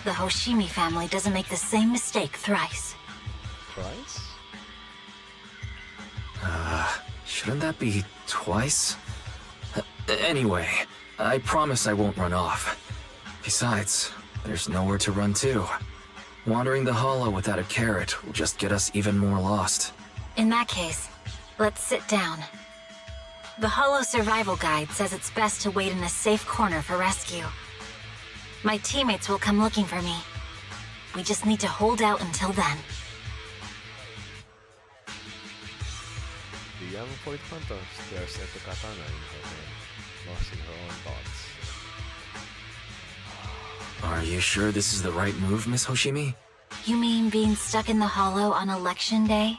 The Hoshimi family doesn't make the same mistake thrice. Thrice? Shouldn't that be twice? Anyway, I promise I won't run off. Besides, there's nowhere to run to. Wandering the hollow without a carrot will just get us even more lost. In that case, let's sit down. The Hollow Survival Guide says it's best to wait in a safe corner for rescue. My teammates will come looking for me. We just need to hold out until then. The young point hunter stares at the katana in her hand, lost in her own thoughts. Are you sure this is the right move, Miss Hoshimi? You mean being stuck in the hollow on election day?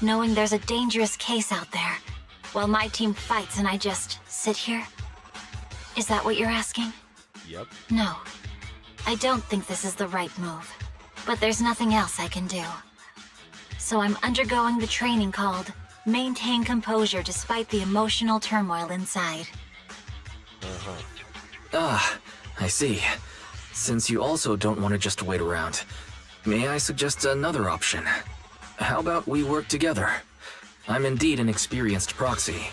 Knowing there's a dangerous case out there, while my team fights and I just sit here? Is that what you're asking? Yep. No. I don't think this is the right move. But there's nothing else I can do. So I'm undergoing the training called Maintain Composure Despite the Emotional Turmoil Inside. I see. Since you also don't want to just wait around, may I suggest another option? How about we work together? I'm indeed an experienced proxy.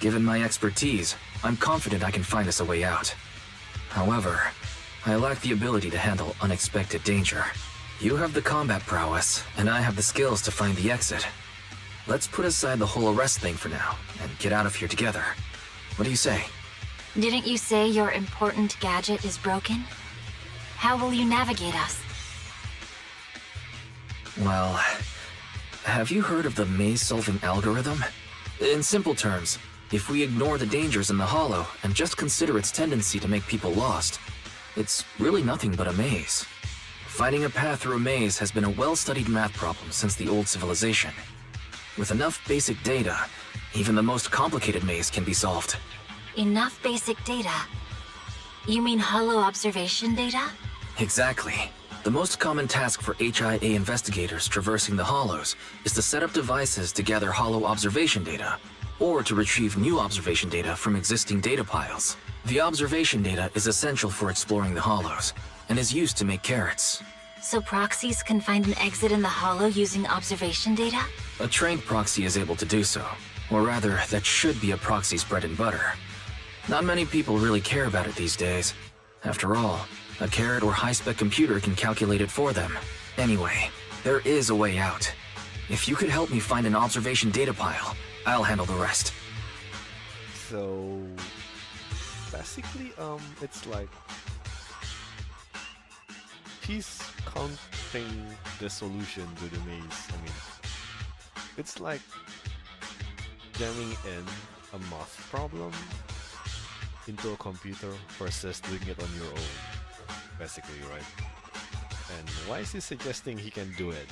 Given my expertise, I'm confident I can find us a way out. However, I lack the ability to handle unexpected danger. You have the combat prowess, and I have the skills to find the exit. Let's put aside the whole arrest thing for now, and get out of here together. What do you say? Didn't you say your important gadget is broken? How will you navigate us? Well, have you heard of the maze-solving algorithm? In simple terms, if we ignore the dangers in the hollow and just consider its tendency to make people lost, it's really nothing but a maze. Finding a path through a maze has been a well-studied math problem since the old civilization. With enough basic data, even the most complicated maze can be solved. Enough basic data? You mean hollow observation data? Exactly. The most common task for HIA investigators traversing the hollows is to set up devices to gather hollow observation data, or to retrieve new observation data from existing data piles. The observation data is essential for exploring the hollows, and is used to make carrots. So proxies can find an exit in the hollow using observation data? A trained proxy is able to do so, or rather, that should be a proxy's bread and butter. Not many people really care about it these days. After all, a carrot or high-spec computer can calculate it for them. Anyway, there is a way out. If you could help me find an observation data pile, I'll handle the rest. So basically, it's like he's counting the solution to the maze. I mean, it's like jamming in a math problem into a computer versus doing it on your own, basically, right? And why is he suggesting he can do it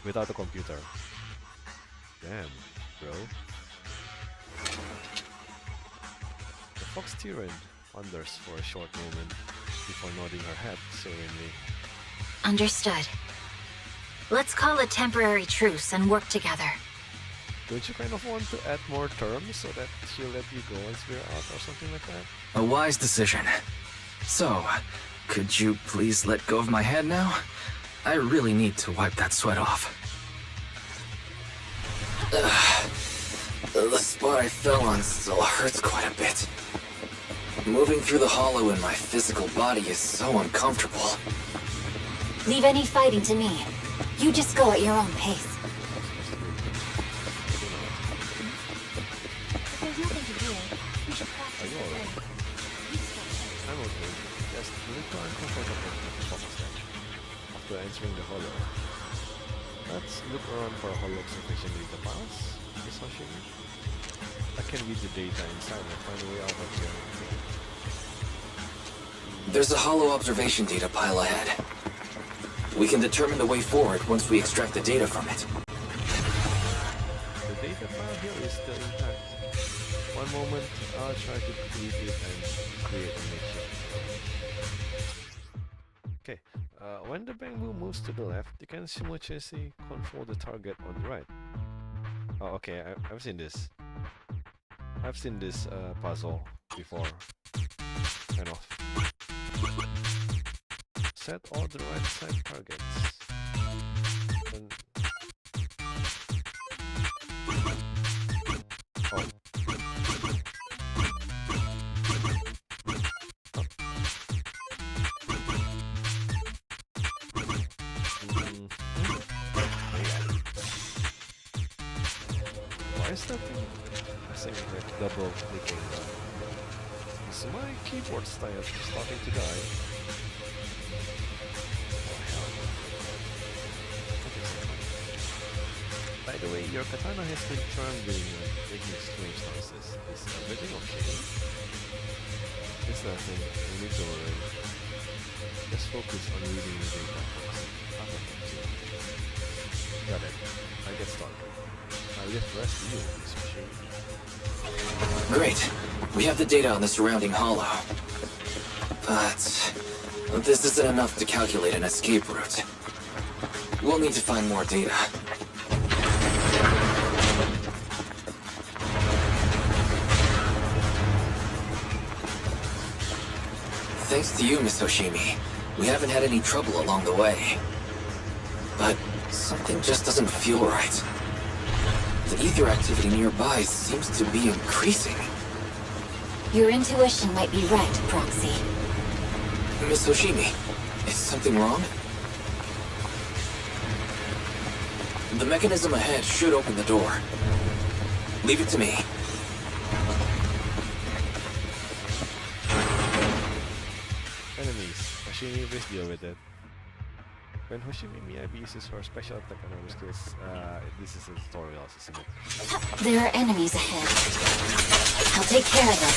without a computer? Damn, bro. The Fox Tyrann wonders for a short moment before nodding her head serenely. Understood. Let's call a temporary truce and work together. Don't you kind of want to add more terms so that she'll let you go once we're out or something like that? A wise decision. So, could you please let go of my hand now? I really need to wipe that sweat off. The spot I fell on still hurts quite a bit. Moving through the hollow in my physical body is so uncomfortable. Leave any fighting to me. You just go at your own pace. There's nothing to do. We should practice the way. I'm okay. Just a little uncomfortable after entering the hollow. Let's look around for hollow observation data files. Miss Hoshimi. I can read the data inside and find a way out of here. There's a hollow observation data pile ahead. We can determine the way forward once we extract the data from it. The data file here is still intact. One moment, I'll try to delete it and create a makeshift. Okay, when the bamboo moves to the left, you can simultaneously control the target on the right. Oh, okay, I've seen this. I've seen this puzzle before. Kind of. Set all the right side targets. And oh. Why is that thing? I think like double clicking. Is my keyboard starting to die? By the way, your katana has been charmed during making strange noises. Is everything okay? There's nothing. We need to worry. Just focus on reading the data. Got it. I get started. I'll leave the rest to you, Miss Hoshimi. Great. We have the data on the surrounding hollow. But this isn't enough to calculate an escape route. We'll need to find more data. Thanks to you, Miss Hoshimi, we haven't had any trouble along the way. But something just doesn't feel right. The ether activity nearby seems to be increasing. Your intuition might be right, Proxy. Miss Hoshimi, is something wrong? The mechanism ahead should open the door. Leave it to me. Enemies. Hoshimi, please deal with it. When Hoshimi Miyabi uses her special attack and other skills, this is a tutorial, isn't it? There are enemies ahead. I'll take care of them.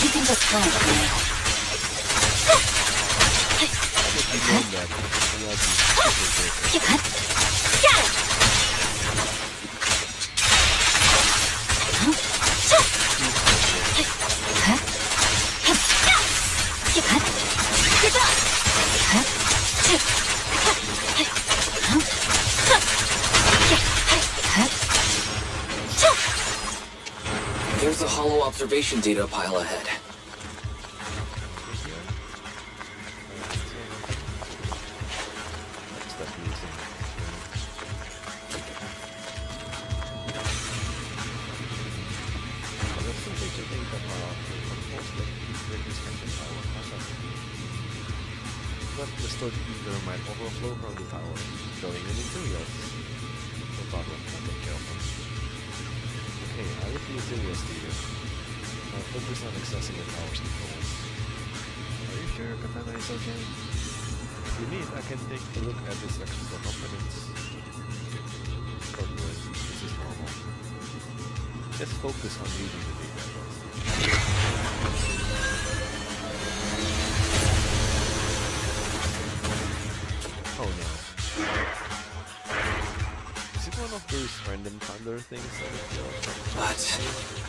You can just hide for now. There's a hollow observation data pile ahead. But the stored ether might overflow from the tower, showing any materials. No problem, I'll take care of them. Okay, I'll leave the materials to you. I'll focus on accessing the tower's controls. Are you sure Katana is okay? If you need, I can take a look at its electrical components. Certainly, this is normal. Just focus on reading the data. Oh no. Is it one of those random thunder things that we feel? But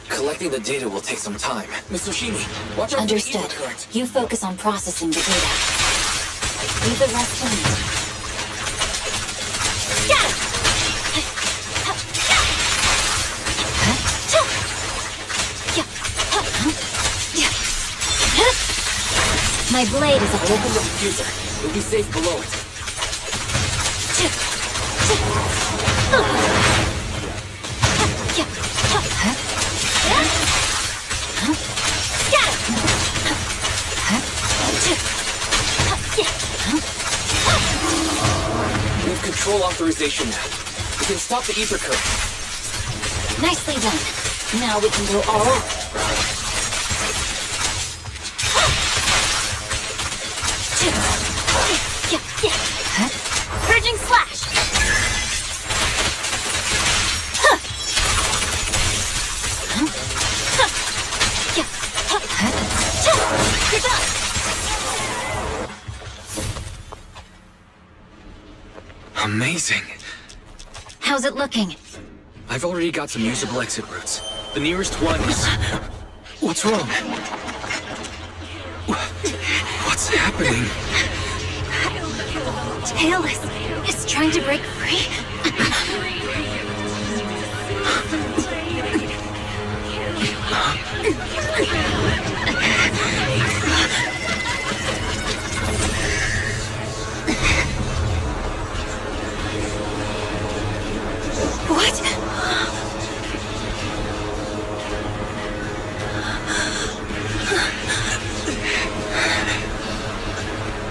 collecting the data will take some time. Miss Hoshimi, watch out Understood. for the ether current. You focus on processing the data. Leave the rest to me. My blade is a Open the diffuser. We'll be safe below it. control authorization now. We can stop the ether current. Nicely done. Now we can go all out. Purging slash! You're done! Amazing. How's it looking? I've already got some usable exit routes. The nearest one is... What's wrong? What's happening? Tailless is trying to break free? What?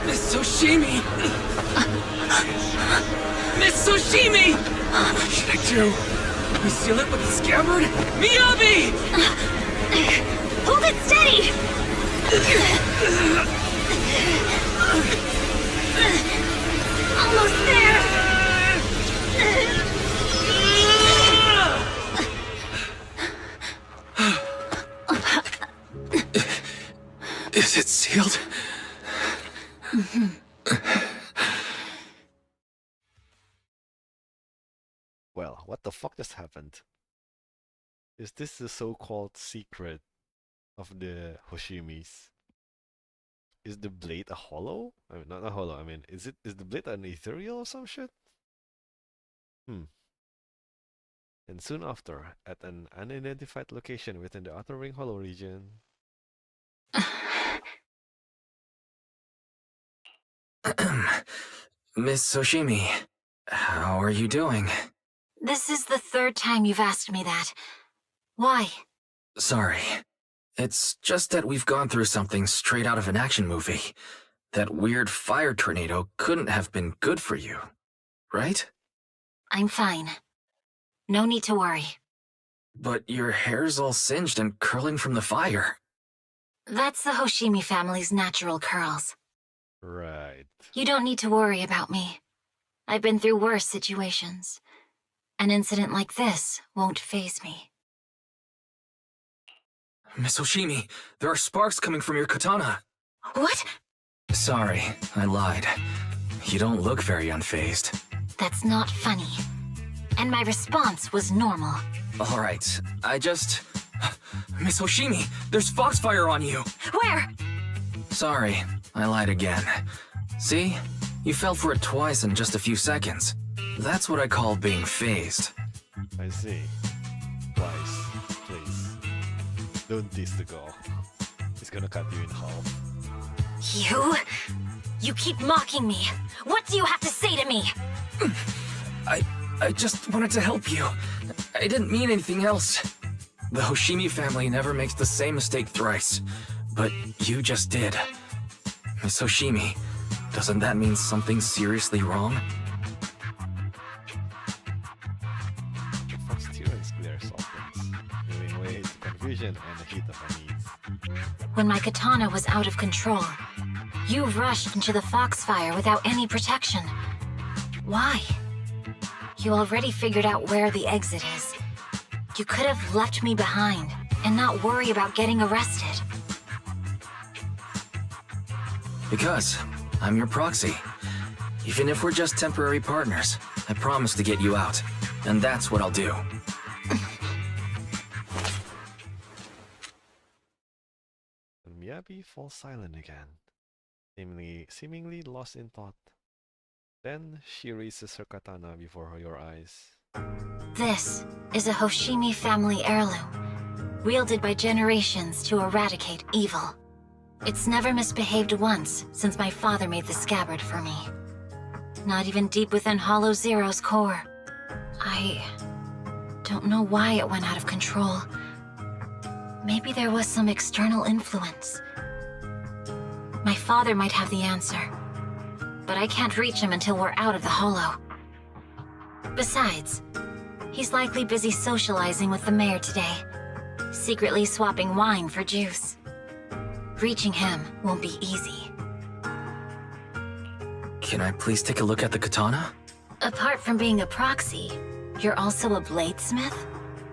Miss Soshimi! Miss Soshimi! What should I do? We seal it with the scabbard? Miyabi! Hold it steady! Almost there! Is it sealed? Well, what the fuck just happened? Is this the so-called secret of the Hoshimis? Is the blade a hollow? I mean, not a hollow. I mean, is the blade an ethereal or some shit? And soon after, at an unidentified location within the Outer Ring Hollow region. Miss Soshimi, how are you doing? This is the third time you've asked me that. Why? Sorry. It's just that we've gone through something straight out of an action movie. That weird fire tornado couldn't have been good for you, right? I'm fine. No need to worry. But your hair's all singed and curling from the fire. That's the Hoshimi family's natural curls. Right. You don't need to worry about me. I've been through worse situations. An incident like this won't faze me. Miss Hoshimi, there are sparks coming from your katana. What? Sorry, I lied. You don't look very unfazed. That's not funny. And my response was normal. All right, Miss Hoshimi, there's foxfire on you! Where? Sorry, I lied again. See? You fell for it twice in just a few seconds. That's what I call being phased. I see. Twice, please. Don't tease the girl. He's gonna cut you in half. You keep mocking me. What do you have to say to me? I just wanted to help you. I didn't mean anything else. The Hoshimi family never makes the same mistake thrice. But you just did. Miss Hoshimi, doesn't that mean something seriously wrong? The fox Tyrant's glare softens, giving way to confusion and the heat of unease. When my katana was out of control, you rushed into the foxfire without any protection. Why? You already figured out where the exit is. You could have left me behind and not worry about getting arrested. Because I'm your proxy. Even if we're just temporary partners, I promise to get you out. And that's what I'll do. And Miyabi falls silent again, seemingly lost in thought. Then she raises her katana before your eyes. This is a Hoshimi family heirloom, wielded by generations to eradicate evil. It's never misbehaved once since my father made the scabbard for me. Not even deep within Hollow Zero's core. I don't know why it went out of control. Maybe there was some external influence. My father might have the answer, but I can't reach him until we're out of the Hollow. Besides, he's likely busy socializing with the mayor today, secretly swapping wine for juice. Reaching him won't be easy. Can I please take a look at the katana? Apart from being a proxy, you're also a bladesmith?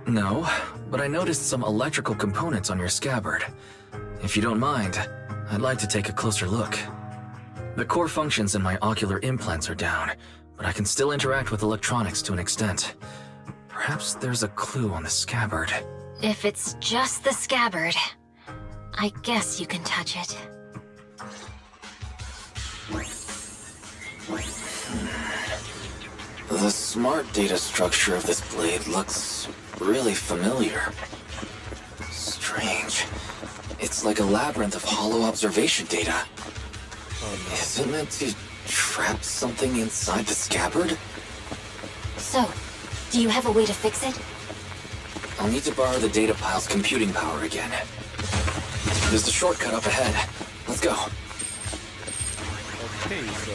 No, but I noticed some electrical components on your scabbard. If you don't mind, I'd like to take a closer look. The core functions in my ocular implants are down, but I can still interact with electronics to an extent. Perhaps there's a clue on the scabbard. If it's just the scabbard, I guess you can touch it. The smart data structure of this blade looks really familiar. Strange. It's like a labyrinth of hollow observation data. Is it meant to trap something inside the scabbard? So, do you have a way to fix it? I'll need to borrow the data pile's computing power again. There's a shortcut up ahead. Let's go. Okay, so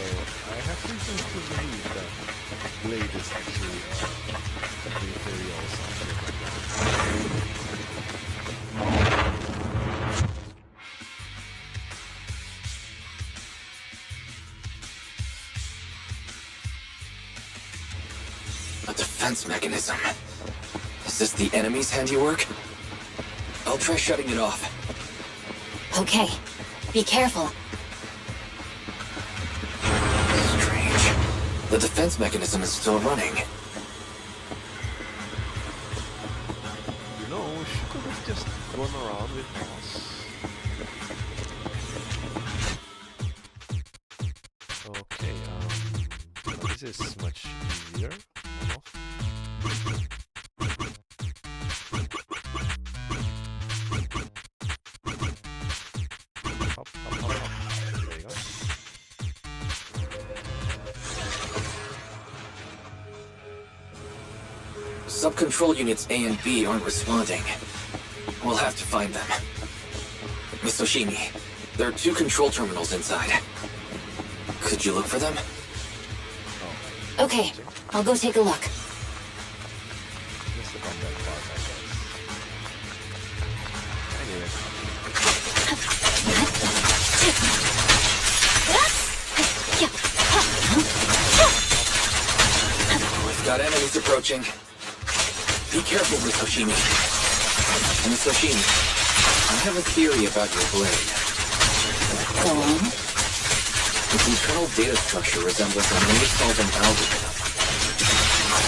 I have reasons to believe that blade is actually material or something like A defense mechanism. Is this the enemy's handiwork? I'll try shutting it off. Okay, be careful. Strange. The defense mechanism is still running. You know, she could have just gone around with us. Okay, this is much easier. Hop, hop, hop, hop. There you go. Sub-control units A and B aren't responding. We'll have to find them. Miss Oshimi, there are 2 control terminals inside. Could you look for them? Okay, I'll go take a look. Missed the combat part, I guess. Anyway. We've got enemies approaching. Be careful, Miss Oshimi. Miss Oshimi, I have a theory about your blade. Go on. Its internal data structure resembles a maze-solving algorithm.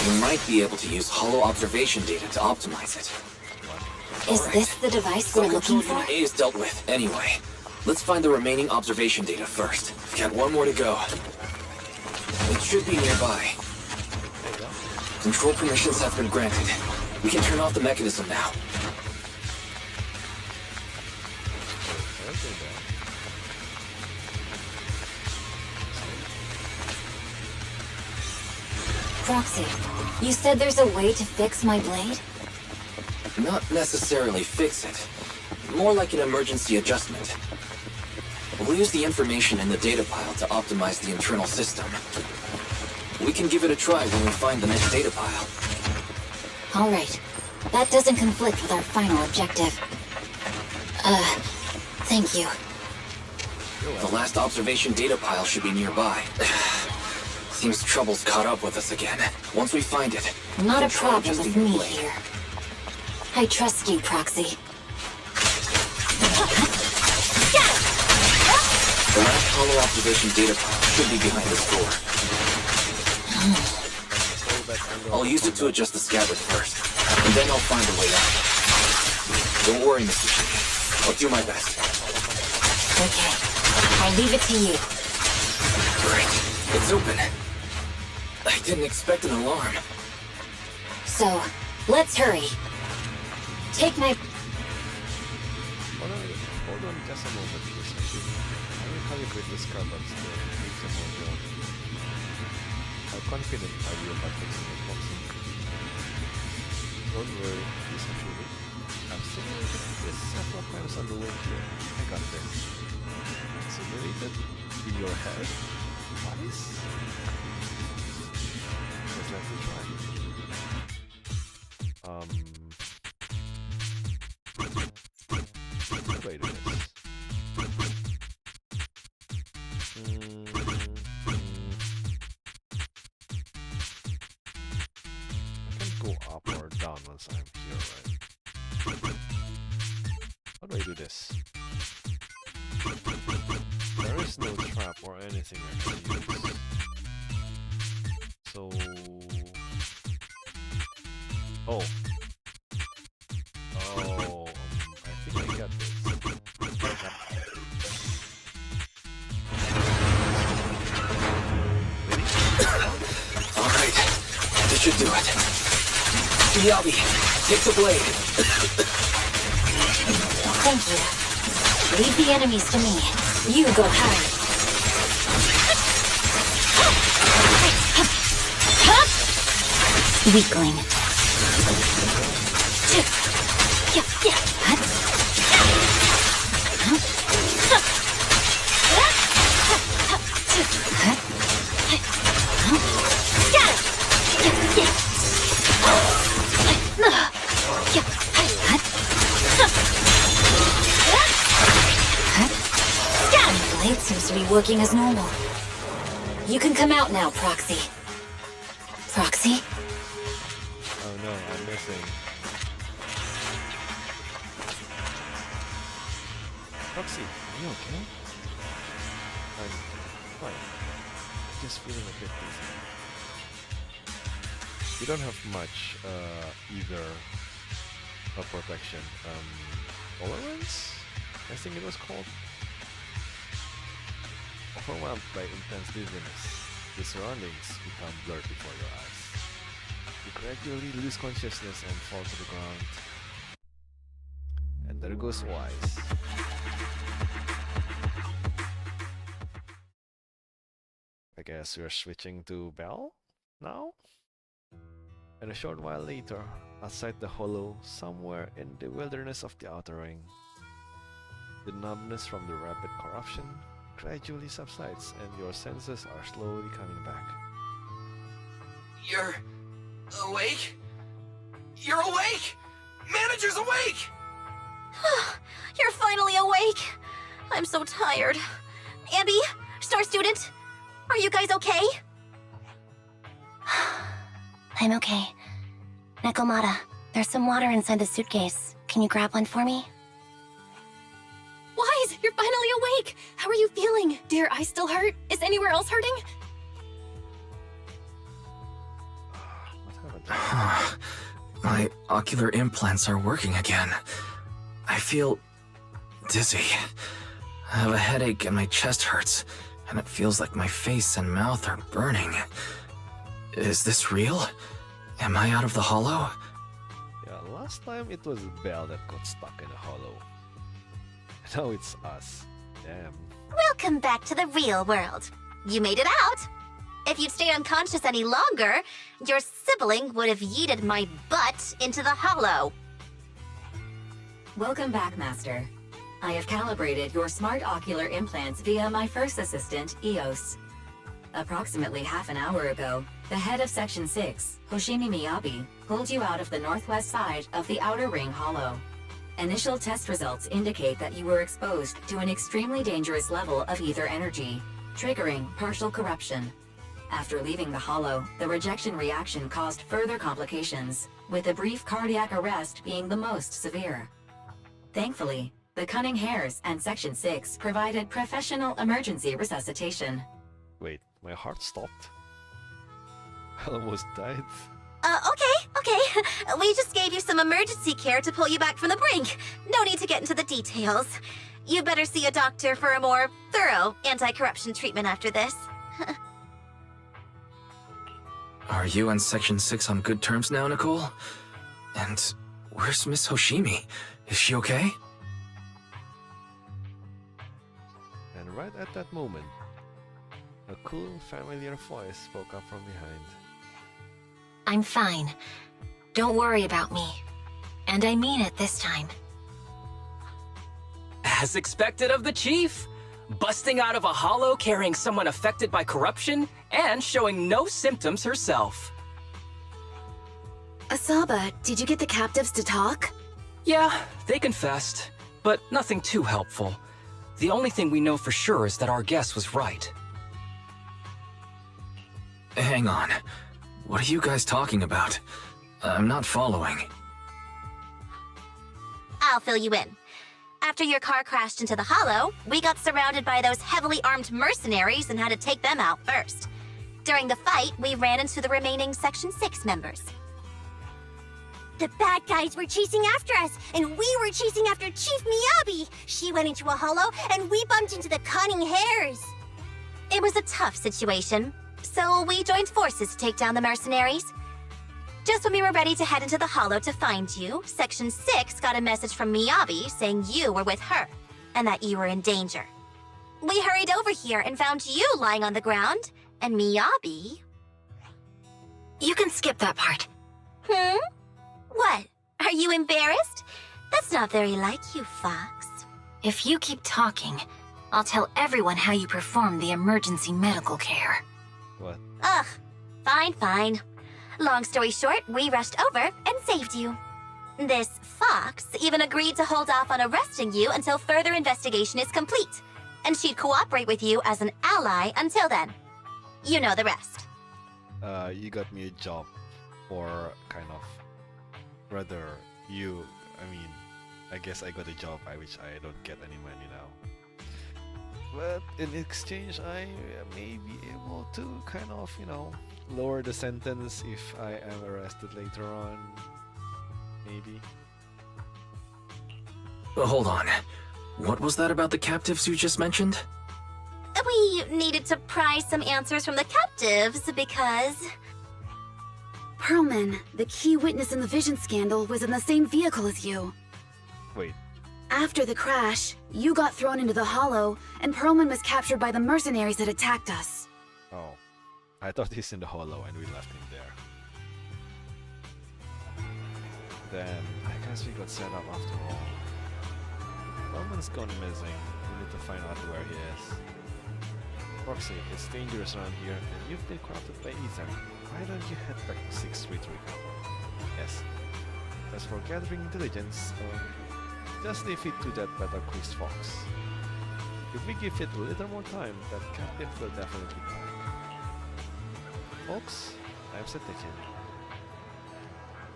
You might be able to use hollow observation data to optimize it. Is this the device we're looking for? Unit A is dealt with, anyway. Let's find the remaining observation data first. We've got one more to go. It should be nearby. Control permissions have been granted. We can turn off the mechanism now. Proxy, you said there's a way to fix my blade? Not necessarily fix it. More like an emergency adjustment. We'll use the information in the data pile to optimize the internal system. We can give it a try when we find the next data pile. All right. That doesn't conflict with our final objective. Thank you. The last observation data pile should be nearby. Seems trouble's caught up with us again. Once we find it, Not a problem with me here. I trust you, Proxy. The last hollow observation data pile should be behind this door. I'll use it to adjust the scabbard first, and then I'll find a way out. Don't worry, Mr. Shiki. I'll do my best. Okay. I'll leave it to you. Great. It's open. I didn't expect an alarm. So, let's hurry. Take my... Hold on just a moment, please. I will calibrate the scabbard to reach the module. How confident are you about fixing it, Foxy? Don't worry, listen to me. I've simulated this several times on the way here. I got this. Simulated in your head? What is? Just let me try. How do I do this? I can go up or down once I'm here, right? How do I do this? There is no trap or anything I can use. So... Oh. Oh, I think I got this. Alright, this should do it. Miyabi, take the blade. Thank you. Leave the enemies to me. You go hide. Weakling. Blade seems to be working as normal. You can come out now, Proxy. Proxy? Oh no, I'm missing. Proxy, are you okay? I'm fine. Just feeling a bit dizzy. You don't have much, either protection. Tolerance? I think it was called. Overwhelmed by intense dizziness, the surroundings become blurred before your eyes. You gradually lose consciousness and fall to the ground. And there goes Wise. I guess we're switching to Belle now? And a short while later, outside the hollow, somewhere in the wilderness of the Outer Ring, the numbness from the rapid corruption gradually subsides and your senses are slowly coming back. You're awake? You're awake! Manager's awake! You're finally awake! I'm so tired. Abby, Star Student, are you guys okay? I'm okay. Nekomata, there's some water inside the suitcase. Can you grab one for me? Wise, you're finally awake! How are you feeling? Do your eyes still hurt? Is anywhere else hurting? My ocular implants are working again. I feel dizzy. I have a headache and my chest hurts, and it feels like my face and mouth are burning. Is this real? Am I out of the hollow? Yeah, last time it was Belle that got stuck in a hollow. Now it's us. Damn. Welcome back to the real world. You made it out. If you'd stayed unconscious any longer, your sibling would have yeeted my butt into the hollow. Welcome back, Master. I have calibrated your smart ocular implants via my first assistant, Eous. Approximately half an hour ago, the head of Section 6, Hoshimi Miyabi, pulled you out of the northwest side of the Outer Ring Hollow. Initial test results indicate that you were exposed to an extremely dangerous level of ether energy, triggering partial corruption. After leaving the hollow, the rejection reaction caused further complications, with a brief cardiac arrest being the most severe. Thankfully, the Cunning Hares and Section 6 provided professional emergency resuscitation. Wait, my heart stopped? I almost died. Okay. We just gave you some emergency care to pull you back from the brink. No need to get into the details. You better see a doctor for a more thorough anti-corruption treatment after this. Are you and Section 6 on good terms now, Nicole? And where's Miss Hoshimi? Is she okay? And right at that moment, a cool, familiar voice spoke up from behind. I'm fine. Don't worry about me. And I mean it this time. As expected of the Chief! Busting out of a hollow carrying someone affected by corruption and showing no symptoms herself. Saba, did you get the captives to talk? Yeah, they confessed, but nothing too helpful. The only thing we know for sure is that our guess was right. Hang on. What are you guys talking about? I'm not following. I'll fill you in. After your car crashed into the hollow, we got surrounded by those heavily armed mercenaries and had to take them out first. During the fight, we ran into the remaining Section 6 members. The bad guys were chasing after us, and we were chasing after Chief Miyabi. She went into a hollow, and we bumped into the cunning hares. It was a tough situation, so we joined forces to take down the mercenaries. Just when we were ready to head into the hollow to find you, Section 6 got a message from Miyabi saying you were with her, and that you were in danger. We hurried over here and found you lying on the ground, and Miyabi... You can skip that part. What? Are you embarrassed? That's not very like you, Fox. If you keep talking, I'll tell everyone how you performed the emergency medical care. What? Ugh, fine. Long story short, we rushed over and saved you. This Fox even agreed to hold off on arresting you until further investigation is complete, and she'd cooperate with you as an ally until then. You know the rest. You got me a job, or kind of. Rather, I guess I got a job which I don't get any money now. But in exchange, I may be able to kind of, lower the sentence if I am arrested later on. Maybe. Hold on. What was that about the captives you just mentioned? We needed to pry some answers from the captives because... Perlman, the key witness in the Vision scandal, was in the same vehicle as you. Wait. After the crash, you got thrown into the hollow, and Perlman was captured by the mercenaries that attacked us. Oh. I thought he's in the hollow and we left him there. Then, I guess we got set up after all. Roman's gone missing. We need to find out where he is. Roxy, it's dangerous around here and you've been corrupted by Ethan. Why don't you head back to 6th Street to recover? Yes. As for gathering intelligence, just leave it to that better Chris Fox. If we give it a little more time, that captive will definitely come back. Folks, I'm Setichen.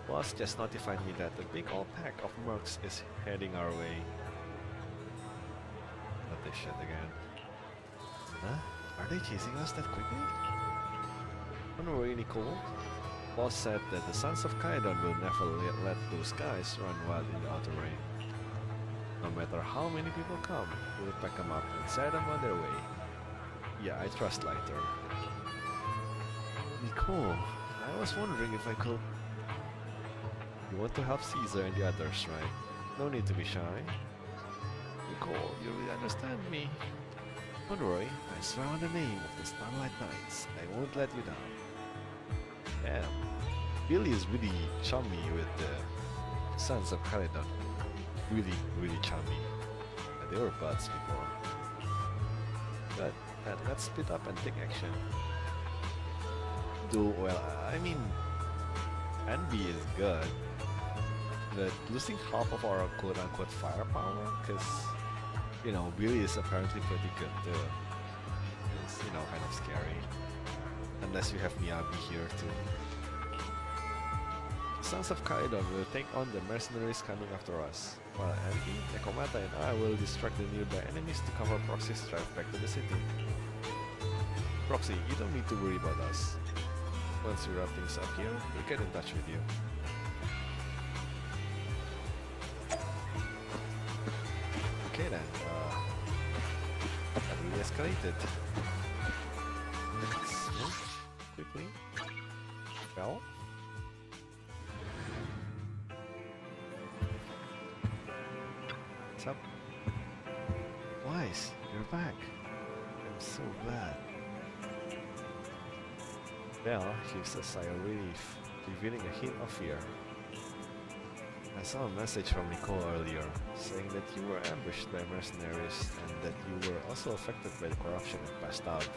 Boss just notified me that a big old pack of mercs is heading our way. Not this shit again. Huh? Are they chasing us that quickly? Don't worry, Nicole. Boss said that the Sons of Kaidan will never let those guys run wild in the outer ring. No matter how many people come, we'll pack them up and set them on their way. Yeah, I trust Lighter. Nicole, I was wondering if I could... You want to help Caesar and the others, right? No need to be shy. Nicole, you really understand me. Don't worry, I swear on the name of the Starlight Knights, I won't let you down. Damn, Billy is really chummy with the Sons of Kaidan. Really chummy. They were buds before. But let's split up and take action. Envy is good, but losing half of our quote-unquote firepower, because Billy is apparently pretty good too. It's, kind of scary. Unless you have Miyabi here too. Sons of Kaidan will take on the mercenaries coming after us, while Envy, Nekomata and I will distract the nearby enemies to cover Proxy's drive back to the city. Proxy, you don't need to worry about us. Once we wrap things up here, we'll get in touch with you. Okay then, that really escalated. Let's move quickly. Well. What's up? Wise, you're back. I'm so glad. Belle gives a sigh of relief, revealing a hint of fear. I saw a message from Nicole earlier, saying that you were ambushed by mercenaries and that you were also affected by the corruption and passed out.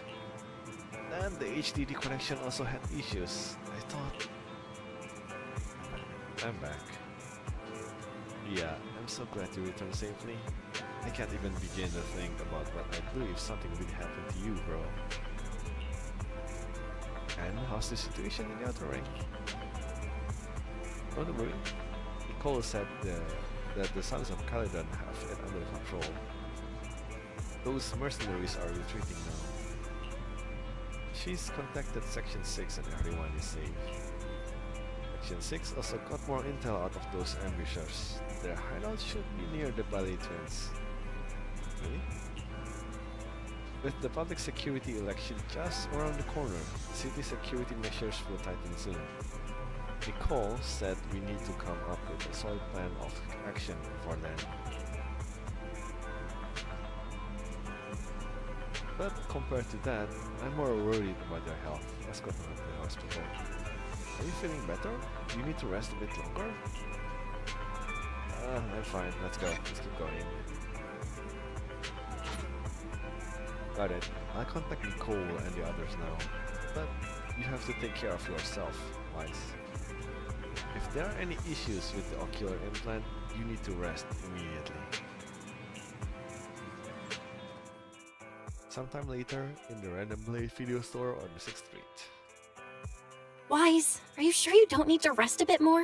And the HDD connection also had issues. I thought... I'm back. Yeah, I'm so glad you returned safely. I can't even begin to think about what I'd do if something really happened to you, bro. And how's the situation in the outer ring? Don't worry. Nicole said that the sons of Caledon have it under control. Those mercenaries are retreating now. She's contacted Section 6 and everyone is safe. Section 6 also got more intel out of those ambushers. Their hideout should be near the Ballet Twins. Really? With the public security election just around the corner, city security measures will tighten soon. Nicole said we need to come up with a solid plan of action before then. But compared to that, I'm more worried about your health. Let's go to the hospital. Are you feeling better? Do you need to rest a bit longer? I'm fine. Let's go. Let's keep going. Got it. I'll contact Nicole and the others now. But you have to take care of yourself, Wise. If there are any issues with the ocular implant, you need to rest immediately. Sometime later, in the Random Blade video store on the 6th Street. Wise, are you sure you don't need to rest a bit more?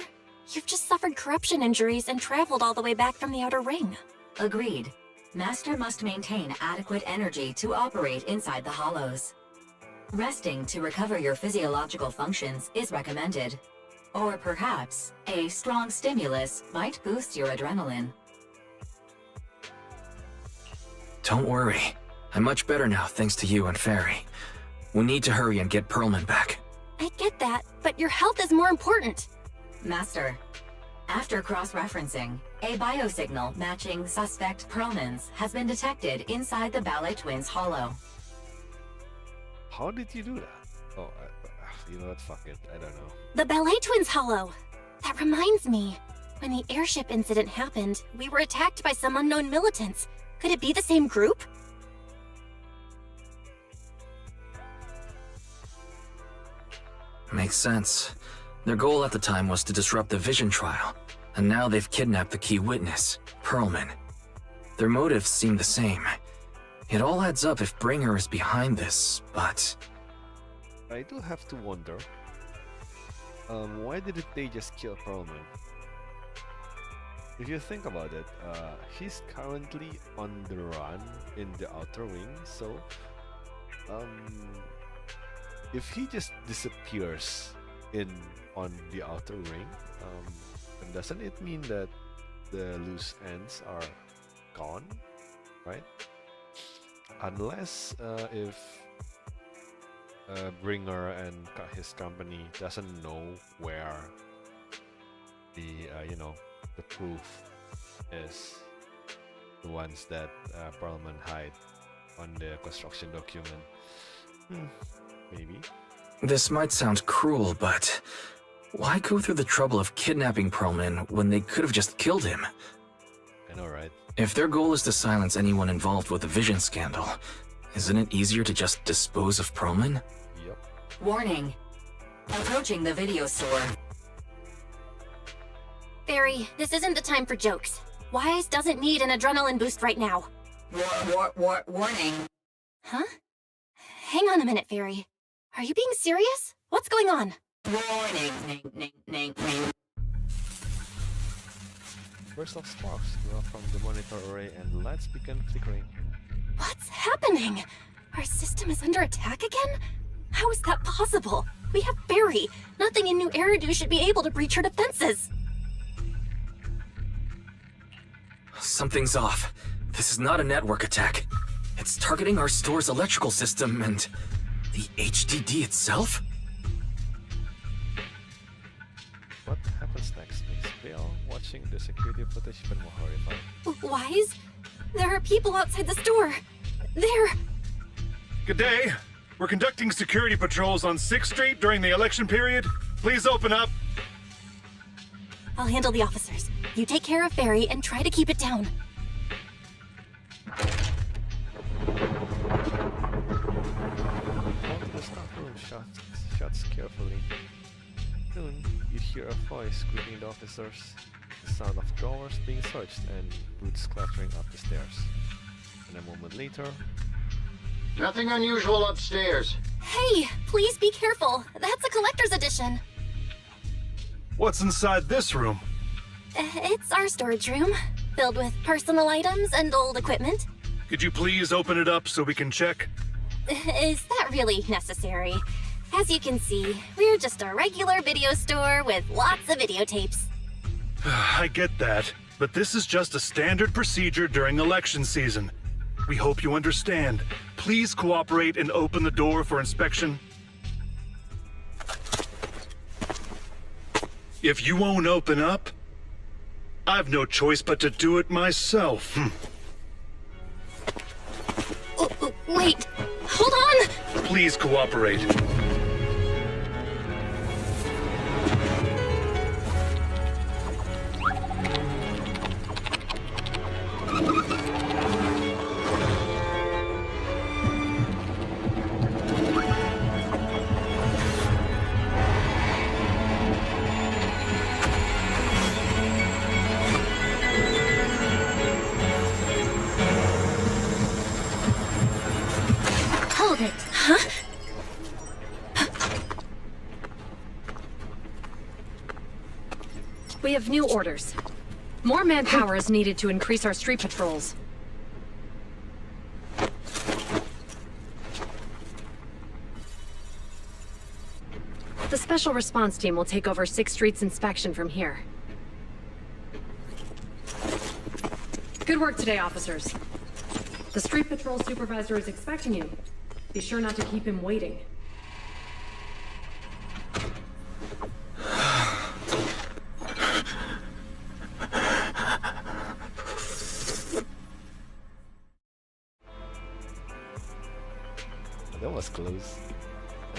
You've just suffered corruption injuries and traveled all the way back from the Outer Ring. Agreed. Master must maintain adequate energy to operate inside the hollows. Resting to recover your physiological functions is recommended. Or perhaps, a strong stimulus might boost your adrenaline. Don't worry. I'm much better now thanks to you and Fairy. We need to hurry and get Pearlman back. I get that, but your health is more important. Master, after cross-referencing, a biosignal matching suspect Pearlman's has been detected inside the Ballet Twins hollow. How did you do that? Oh, you know what? Fuck it. I don't know. The Ballet Twins hollow! That reminds me. When the airship incident happened, we were attacked by some unknown militants. Could it be the same group? Makes sense. Their goal at the time was to disrupt the Vision trial, and now they've kidnapped the key witness, Pearlman. Their motives seem the same. It all adds up if Bringer is behind this, but... I do have to wonder, why didn't they just kill Pearlman? If you think about it, he's currently on the run in the Outer Ring, so... if he just disappears on the Outer Ring, doesn't it mean that the loose ends are gone, right? Unless if Bringer and his company doesn't know where the the proof is, the ones that Pearlman hide on the construction document. Maybe. This might sound cruel, but why go through the trouble of kidnapping Pearlman when they could have just killed him? I know, right? If their goal is to silence anyone involved with the Vision scandal, isn't it easier to just dispose of Pearlman? Yep. Warning. Approaching the video store. Fairy, this isn't the time for jokes. Wise doesn't need an adrenaline boost right now. Warning. Huh? Hang on a minute, Fairy. Are you being serious? What's going on? Warning. Burst of sparks grew up from the monitor array and the lights began flickering. What's happening? Our system is under attack again? How is that possible? We have Fairy. Nothing in New Eridu should be able to breach her defenses. Something's off. This is not a network attack. It's targeting our store's electrical system and the HDD itself? What happens next makes Vale watching the security footage even more horrified. Wise? There are people outside the store. They're... Good day. We're conducting security patrols on 6th Street during the election period. Please open up. I'll handle the officers. You take care of Fairy and try to keep it down. The staff room shuts carefully. Soon, you hear hear a voice greeting the officers, the sound of drawers being searched, and boots clattering up the stairs. And a moment later... Nothing unusual upstairs. Hey, please be careful. That's a collector's edition. What's inside this room? It's our storage room, filled with personal items and old equipment. Could you please open it up so we can check? Is that really necessary? As you can see, we're just a regular video store with lots of videotapes. I get that, but this is just a standard procedure during election season. We hope you understand. Please cooperate and open the door for inspection. If you won't open up, I've no choice but to do it myself. Wait, hold on! Please cooperate. Hold it. Huh? We have new orders. More manpower is needed to increase our street patrols. The Special Response Team will take over 6th Street's inspection from here. Good work today, officers. The street patrol supervisor is expecting you. Be sure not to keep him waiting. That was close.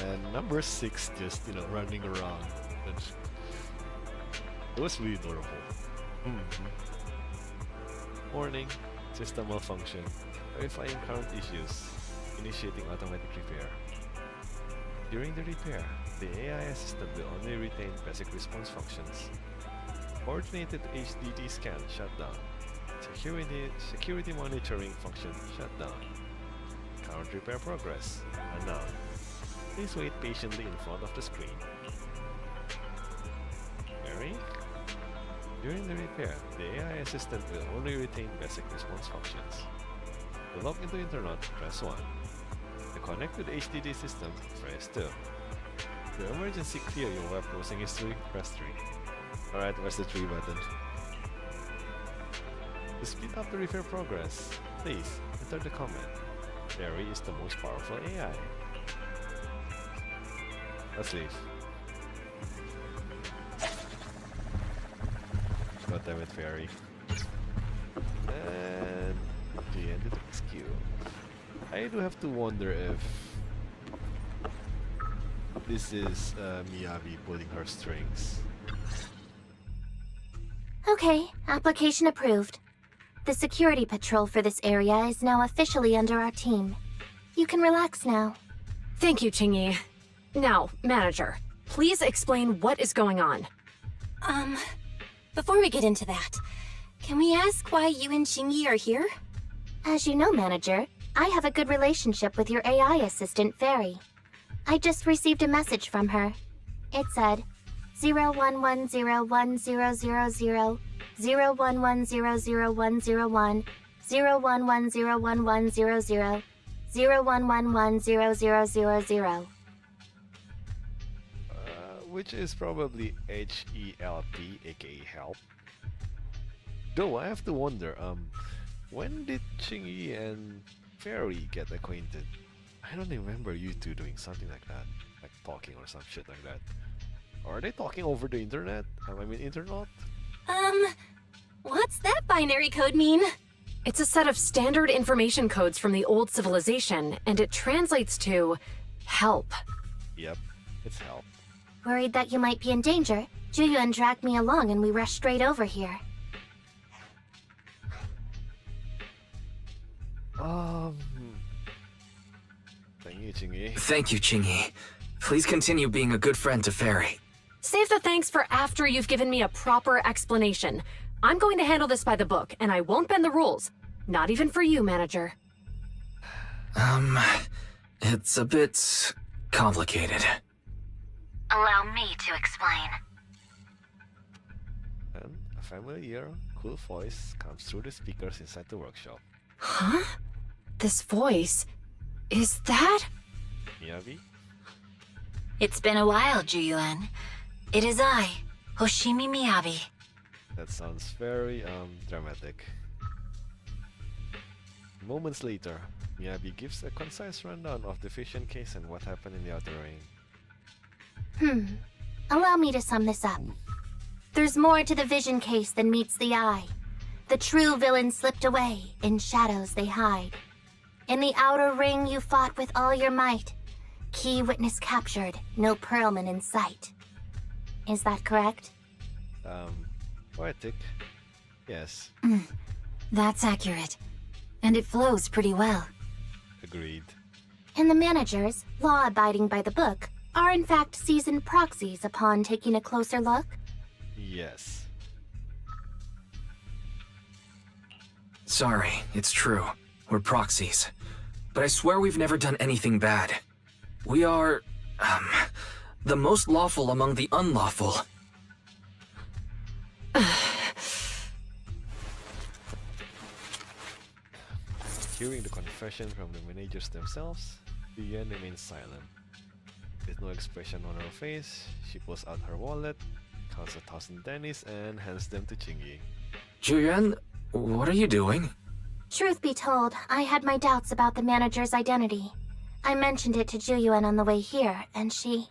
And number 6 just, running around. It was really adorable. Warning, system malfunction. Verifying current issues. Initiating automatic repair. During the repair, the AI assistant will only retain basic response functions. Coordinated HDD scan shut down. Security monitoring function shut down. Current repair progress unknown. Please wait patiently in front of the screen. Mary? During the repair, the AI assistant will only retain basic response functions. To log into internet, press 1. To connect to the HDD system, press 2. To emergency clear your web browsing history, press 3. Alright, where's the 3 button? To speed up the repair progress, please enter the comment. Mary is the most powerful AI. Let's leave. God damn it, Fairy. And the end of the queue. I do have to wonder if this is Miyabi pulling her strings. Okay, application approved. The security patrol for this area is now officially under our team. You can relax now. Thank you, Qingyi. Now, manager, please explain what is going on. Before we get into that, can we ask why you and Qingyi are here? As you know, manager, I have a good relationship with your AI assistant, Fairy. I just received a message from her. It said, 01101000, 01100101, 01101100, 01110000. Which is probably HELP, aka help. Though I have to wonder, when did Qingyi and Fairy get acquainted? I don't remember you two doing something like that, like talking or some shit like that. Are they talking over the internet? I mean, internet? What's that binary code mean? It's a set of standard information codes from the old civilization, and it translates to help. Yep, it's help. Worried that you might be in danger, Juyuan dragged me along and we rushed straight over here. Thank you, Qingyi. Thank you, Qingyi. Please continue being a good friend to Fairy. Save the thanks for after you've given me a proper explanation. I'm going to handle this by the book, and I won't bend the rules. Not even for you, manager. It's a bit complicated. Allow me to explain. And a familiar, cool voice comes through the speakers inside the workshop. Huh? This voice... is that... Miyabi? It's been a while, Juyuan. It is I, Hoshimi Miyabi. That sounds very, dramatic. Moments later, Miyabi gives a concise rundown of the vision case and what happened in the outer ring. Allow me to sum this up. There's more to the vision case than meets the eye. The true villain slipped away, in shadows they hide. In the outer ring you fought with all your might. Key witness captured, no Perlman in sight. Is that correct? Poetic. Yes. That's accurate. And it flows pretty well. Agreed. And the managers, law-abiding by the book, are in fact seasoned proxies upon taking a closer look? Yes. Sorry, it's true. We're proxies. But I swear we've never done anything bad. We are, the most lawful among the unlawful. Hearing the confession from the managers themselves, Yuan remains silent. With no expression on her face, she pulls out her wallet, counts 1,000 pennies, and hands them to Chingy. Juyuan, what are you doing? Truth be told, I had my doubts about the manager's identity. I mentioned it to Juyuan on the way here, and she...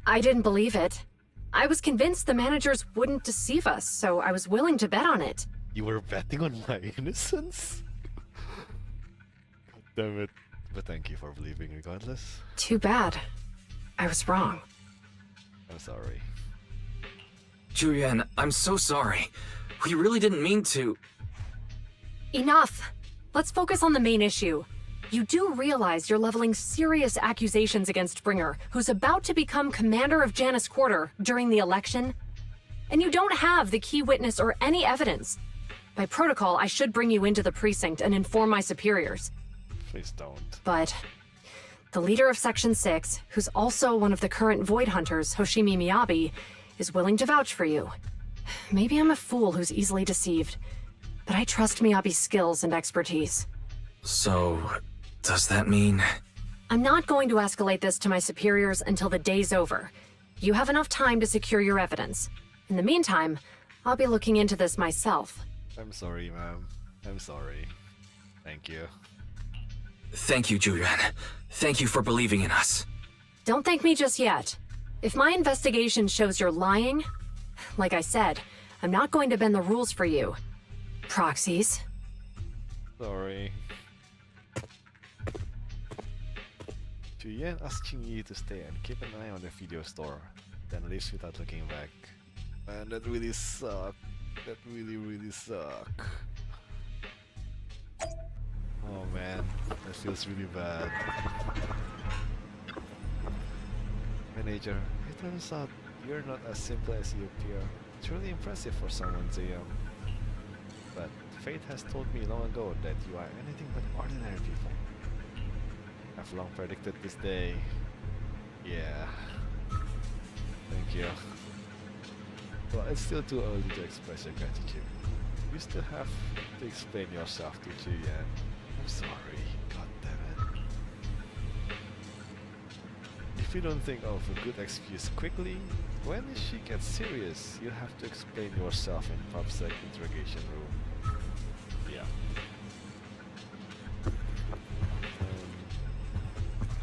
I didn't believe it. I was convinced the managers wouldn't deceive us, so I was willing to bet on it. You were betting on my innocence? God damn it. But thank you for believing regardless. Too bad. I was wrong. I'm sorry. Juyuan, I'm so sorry. We really didn't mean to... Enough! Let's focus on the main issue. You do realize you're leveling serious accusations against Bringer, who's about to become commander of Janus Quarter during the election? And you don't have the key witness or any evidence. By protocol, I should bring you into the precinct and inform my superiors. Please don't. But the leader of Section 6, who's also one of the current Void Hunters, Hoshimi Miyabi, is willing to vouch for you. Maybe I'm a fool who's easily deceived, but I trust Miyabi's skills and expertise. So, does that mean... I'm not going to escalate this to my superiors until the day's over. You have enough time to secure your evidence. In the meantime, I'll be looking into this myself. I'm sorry, ma'am. I'm sorry. Thank you. Thank you, Juyuan. Thank you for believing in us. Don't thank me just yet. If my investigation shows you're lying, like I said, I'm not going to bend the rules for you. Proxies. Sorry. Julian asks Qingyi to stay and keep an eye on the video store, then leaves without looking back. Man, that really sucked. That really sucked. Oh man, that feels really bad. Manager, it turns out you're not as simple as you appear. It's really impressive for someone so young. But fate has told me long ago that you are anything but ordinary people. I've long predicted this day. Yeah. Thank you. Well, it's still too early to express your gratitude. You still have to explain yourself to Julian. I'm sorry. God damn it. If you don't think of a good excuse quickly, when she gets serious, you have to explain yourself in PubSec interrogation room. Yeah.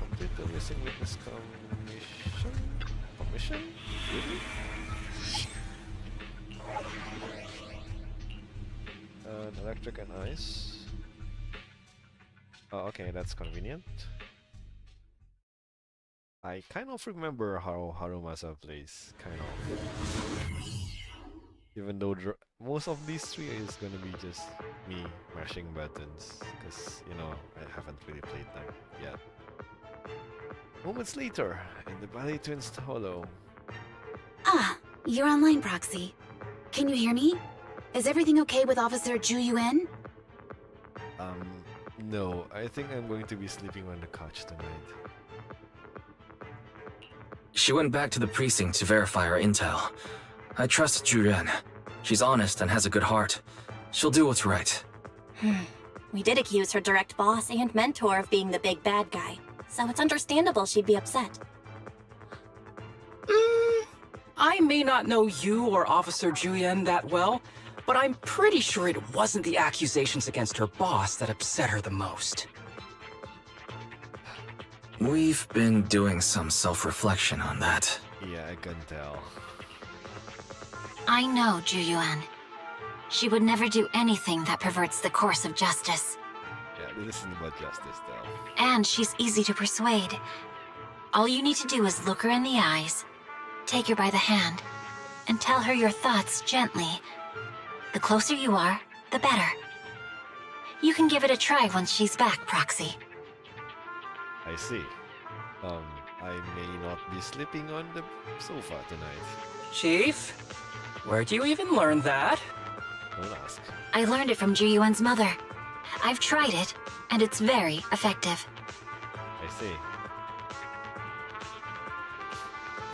Complete the missing witness commission? Really? Electric and ice. Oh, okay, that's convenient. I kind of remember how Harumasa plays, kind of. Even though most of these three is gonna be just me mashing buttons, because, you know, I haven't really played them yet. Moments later, in the Ballet Twins Hollow. Ah, you're online, Proxy. Can you hear me? Is everything okay with Officer Ju Yuan? No, I think I'm going to be sleeping on the couch tonight. She went back to the precinct to verify our intel. I trust Ju Yuan. She's honest and has a good heart. She'll do what's right. We did accuse her direct boss and mentor of being the big bad guy, so it's understandable she'd be upset. I may not know you or Officer Julian that well, but I'm pretty sure it wasn't the accusations against her boss that upset her the most. We've been doing some self-reflection on that. Yeah, I can tell. I know Ju Yuan. She would never do anything that perverts the course of justice. Yeah, this isn't about justice, though. And she's easy to persuade. All you need to do is look her in the eyes, take her by the hand, and tell her your thoughts gently. The closer you are, the better. You can give it a try once she's back, Proxy. I see. I may not be sleeping on the sofa tonight. Chief? Where'd you even learn that? Don't ask. I learned it from Ju Yuan's mother. I've tried it, and it's very effective. I see.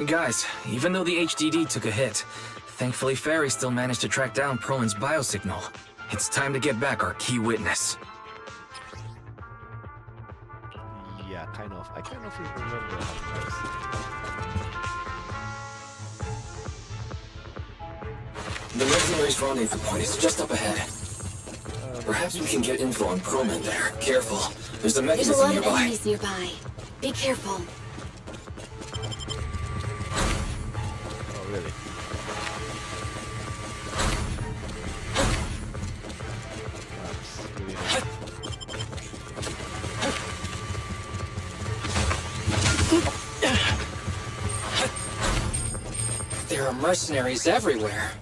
Guys, even though the HDD took a hit, thankfully Fairy still managed to track down Perlman's biosignal. It's time to get back our key witness. Yeah, kind of. I kind of remember how it was. The mercenary's rendezvous point is just up ahead. Perhaps we can get info on Perlman there. Careful, there's a There's a mechanism lot of nearby. enemies nearby. Be careful. Oh, really? That's really nice. There are mercenaries everywhere.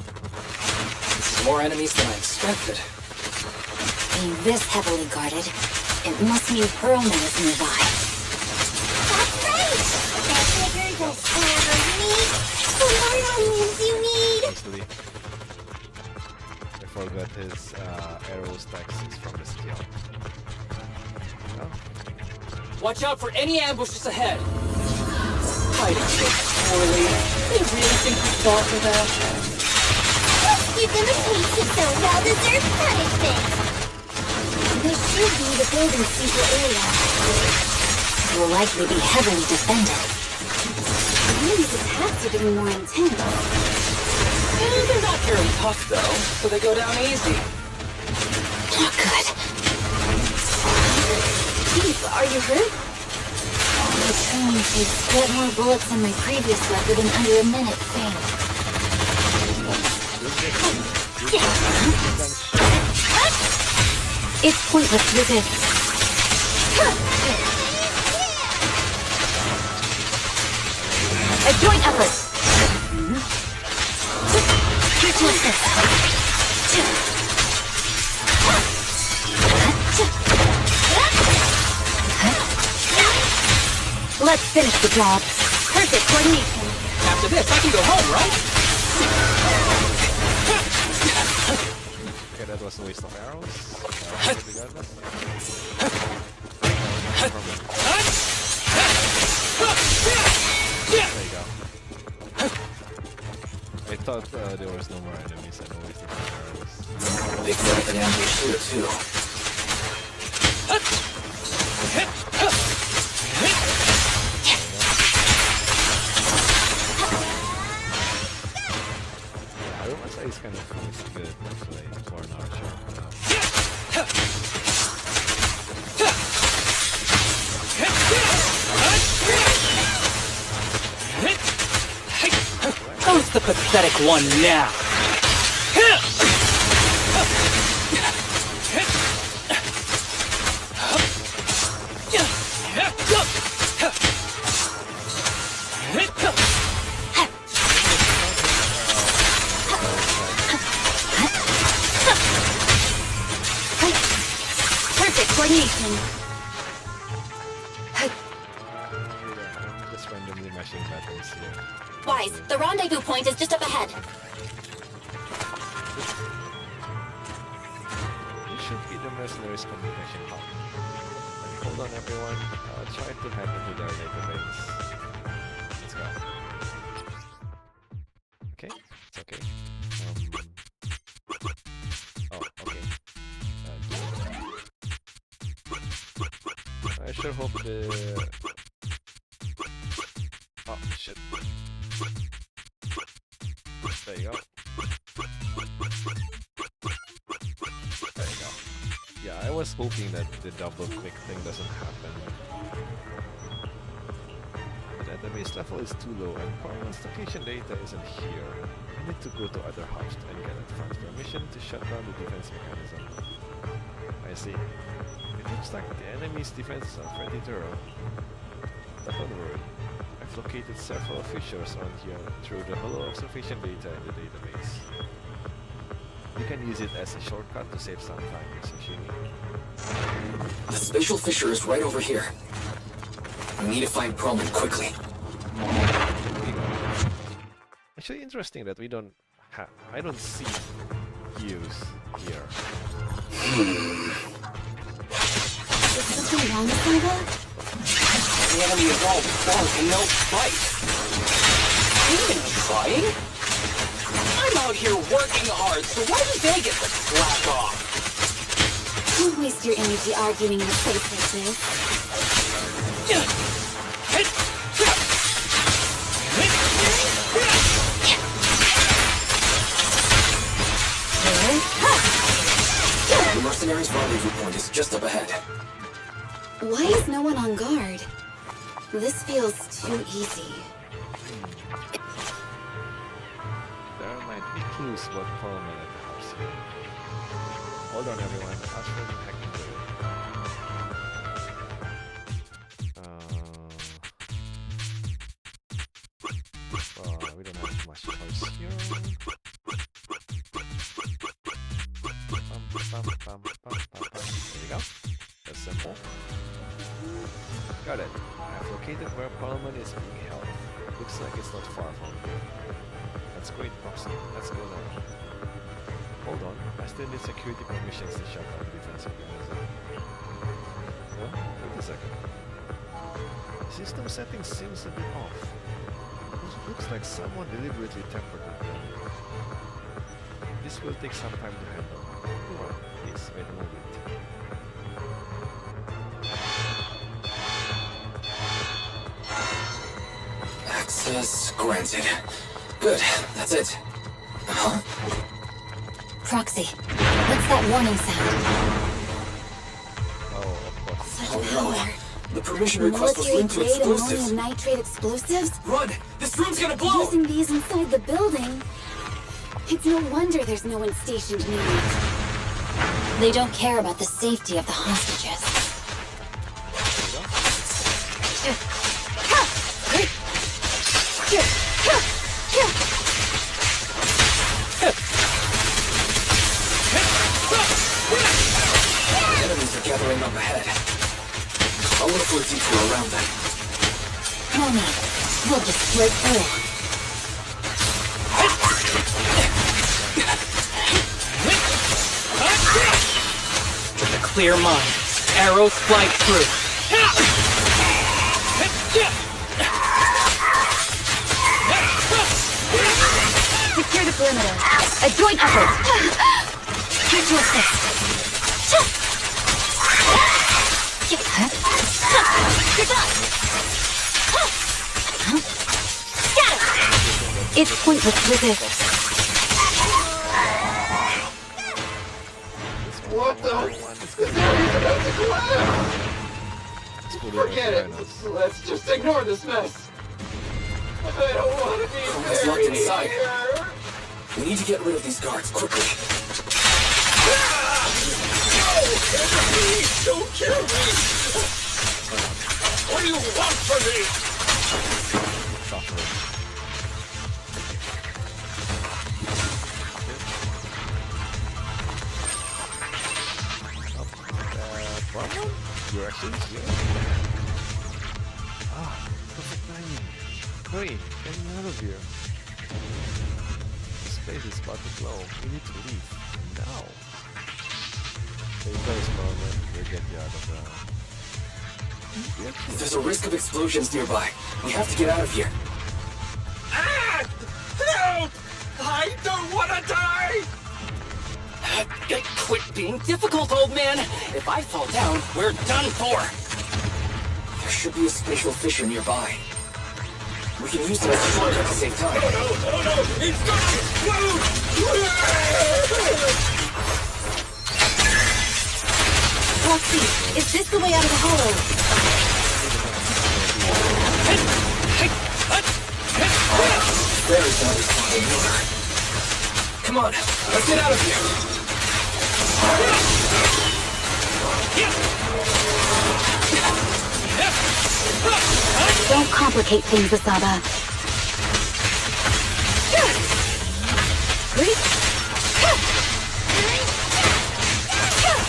It's more enemies than I expected. Being this heavily guarded, it must mean Perlman is nearby. That's right! That trigger does whatever you need. The more onions you need. Honestly, I forgot his arrow stacks is from the skill. Oh. Watch out for any ambushes ahead. Hiding so poorly. They really think you fought for that? Let's give them a taste of some well-deserved punishment. This should be the building's secret area. It will likely be heavily defended. These attacks are getting more intense. They're not very tough, though, so they go down easy. Not good. Chief, are you hurt? The training takes split more bullets than my previous record in under a minute thing. It's pointless to resist. A joint effort! Just this. Let's finish the job. Perfect coordination. After this, I can go home, right? Okay, that was a waste of arrows. Regardless. There you go. I thought there was no more enemies and always the arrows. Big weapon ambush here too. I would say it's kind of good to play for an archer. Who's the pathetic one now? Perfect coordination. I'm just randomly mashing buttons here. Why, supplies. The rendezvous point is just up ahead. This should be the mercenaries' communication hub. Hold on, everyone. Try to hack into their database. Let's go. Okay, it's okay. Oh, okay. I sure hope the... Oh, shit. There you go. There you go. Yeah, I was hoping that the double click thing doesn't happen. The database level is too low and Parliament's location data isn't here. I need to go to other hubs and get advance permission to shut down the defense mechanism. I see. It looks like the enemy's defenses are pretty thorough. But don't worry. I've located several fissures around here through the hollow observation data in the database. You can use it as a shortcut to save some time, Sashimi. The spatial fissure is right over here. We need to find Perlman quickly. Actually, interesting that we don't have. I don't see Eous here. Is something wrong with Saba? The enemy is all bunk and no fight. Are you even trying? I'm out here working hard, so why do they get the slack off? Don't waste your energy arguing in a place like this. The mercenaries' rendezvous point is just up ahead. Why is no one on guard? This feels too easy. There might be clues about Parliament at the house here. Hold on, everyone. I'll try to hack into it. We don't have much choice here. There you go. That's simple. Got it. I've located where Parliament is being held. Looks like it's not far from here. That's great, Proxy. Let's go now. Hold on. I still need security permissions to shut down the defense mechanism. Well, wait a second. The system settings seems a bit off. It looks like someone deliberately tampered with them. This will take some time to handle. Come on, please wait a moment. Access granted. Good, that's it. Huh? Proxy, what's that warning sound? Oh, of course. Such power. The permission request was linked to Military-grade explosives. ammonium nitrate explosives? Run! This room's gonna blow! Using these inside the building? It's no wonder there's no one stationed near it. They don't care about the safety of the hostages. Enemies are gathering up ahead. I'll look for a detour around them. No need. We'll just break through. With a clear mind, arrows fly through. Secure the perimeter. A joint effort. Here to assist. It's pointless to resist. What the? This area's about to collapse! Forget it. Let's just ignore this mess. I don't want to be Perlman's locked buried inside. here. We need to get rid of these guards quickly. No! Please don't kill me! What do you want from me? You're actually here. Ah, perfect timing. Hurry, get me out of here. The space is about to blow. We need to leave. Now. Hey guys, Perlman, we'll get you out of the... There's a risk of explosions nearby. We have to get out of here. Ah! Help! I don't want to die! Quit being difficult, old man! If I fall down, we're done for! There should be a spatial fissure nearby. We can use it as a shortcut to save time. Oh no! It's gonna explode! Roxy, is this the way out of the hollow? There is no responding water. Come on, let's get out of here. Don't complicate things, Basaba.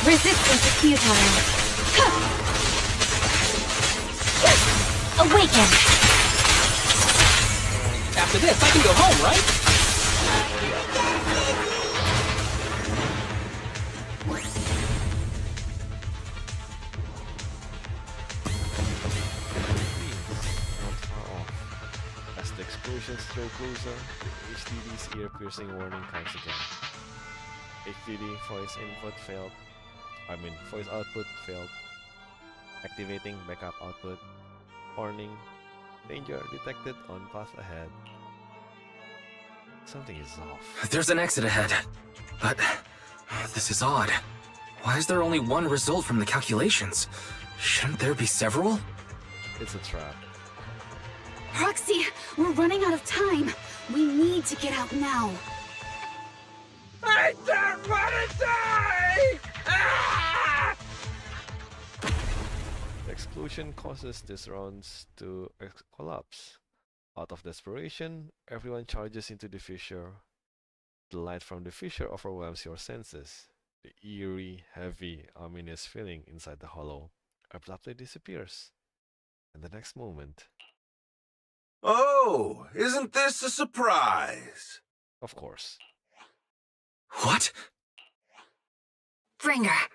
Resistance is futile. Awaken! After this, I can go home, right? Explosions throw closer, the HDD's ear-piercing warning comes again. HDD voice input failed. Voice output failed. Activating backup output. Warning. Danger detected on path ahead. Something is off. There's an exit ahead. But this is odd. Why is there only one result from the calculations? Shouldn't there be several? It's a trap. Roxy, we're running out of time. We need to get out now. I don't want to die! Ah! The explosion causes these rounds to collapse. Out of desperation, everyone charges into the fissure. The light from the fissure overwhelms your senses. The eerie, heavy, ominous feeling inside the hollow abruptly disappears. And the next moment... Oh, isn't this a surprise? Of course. What? Bringer.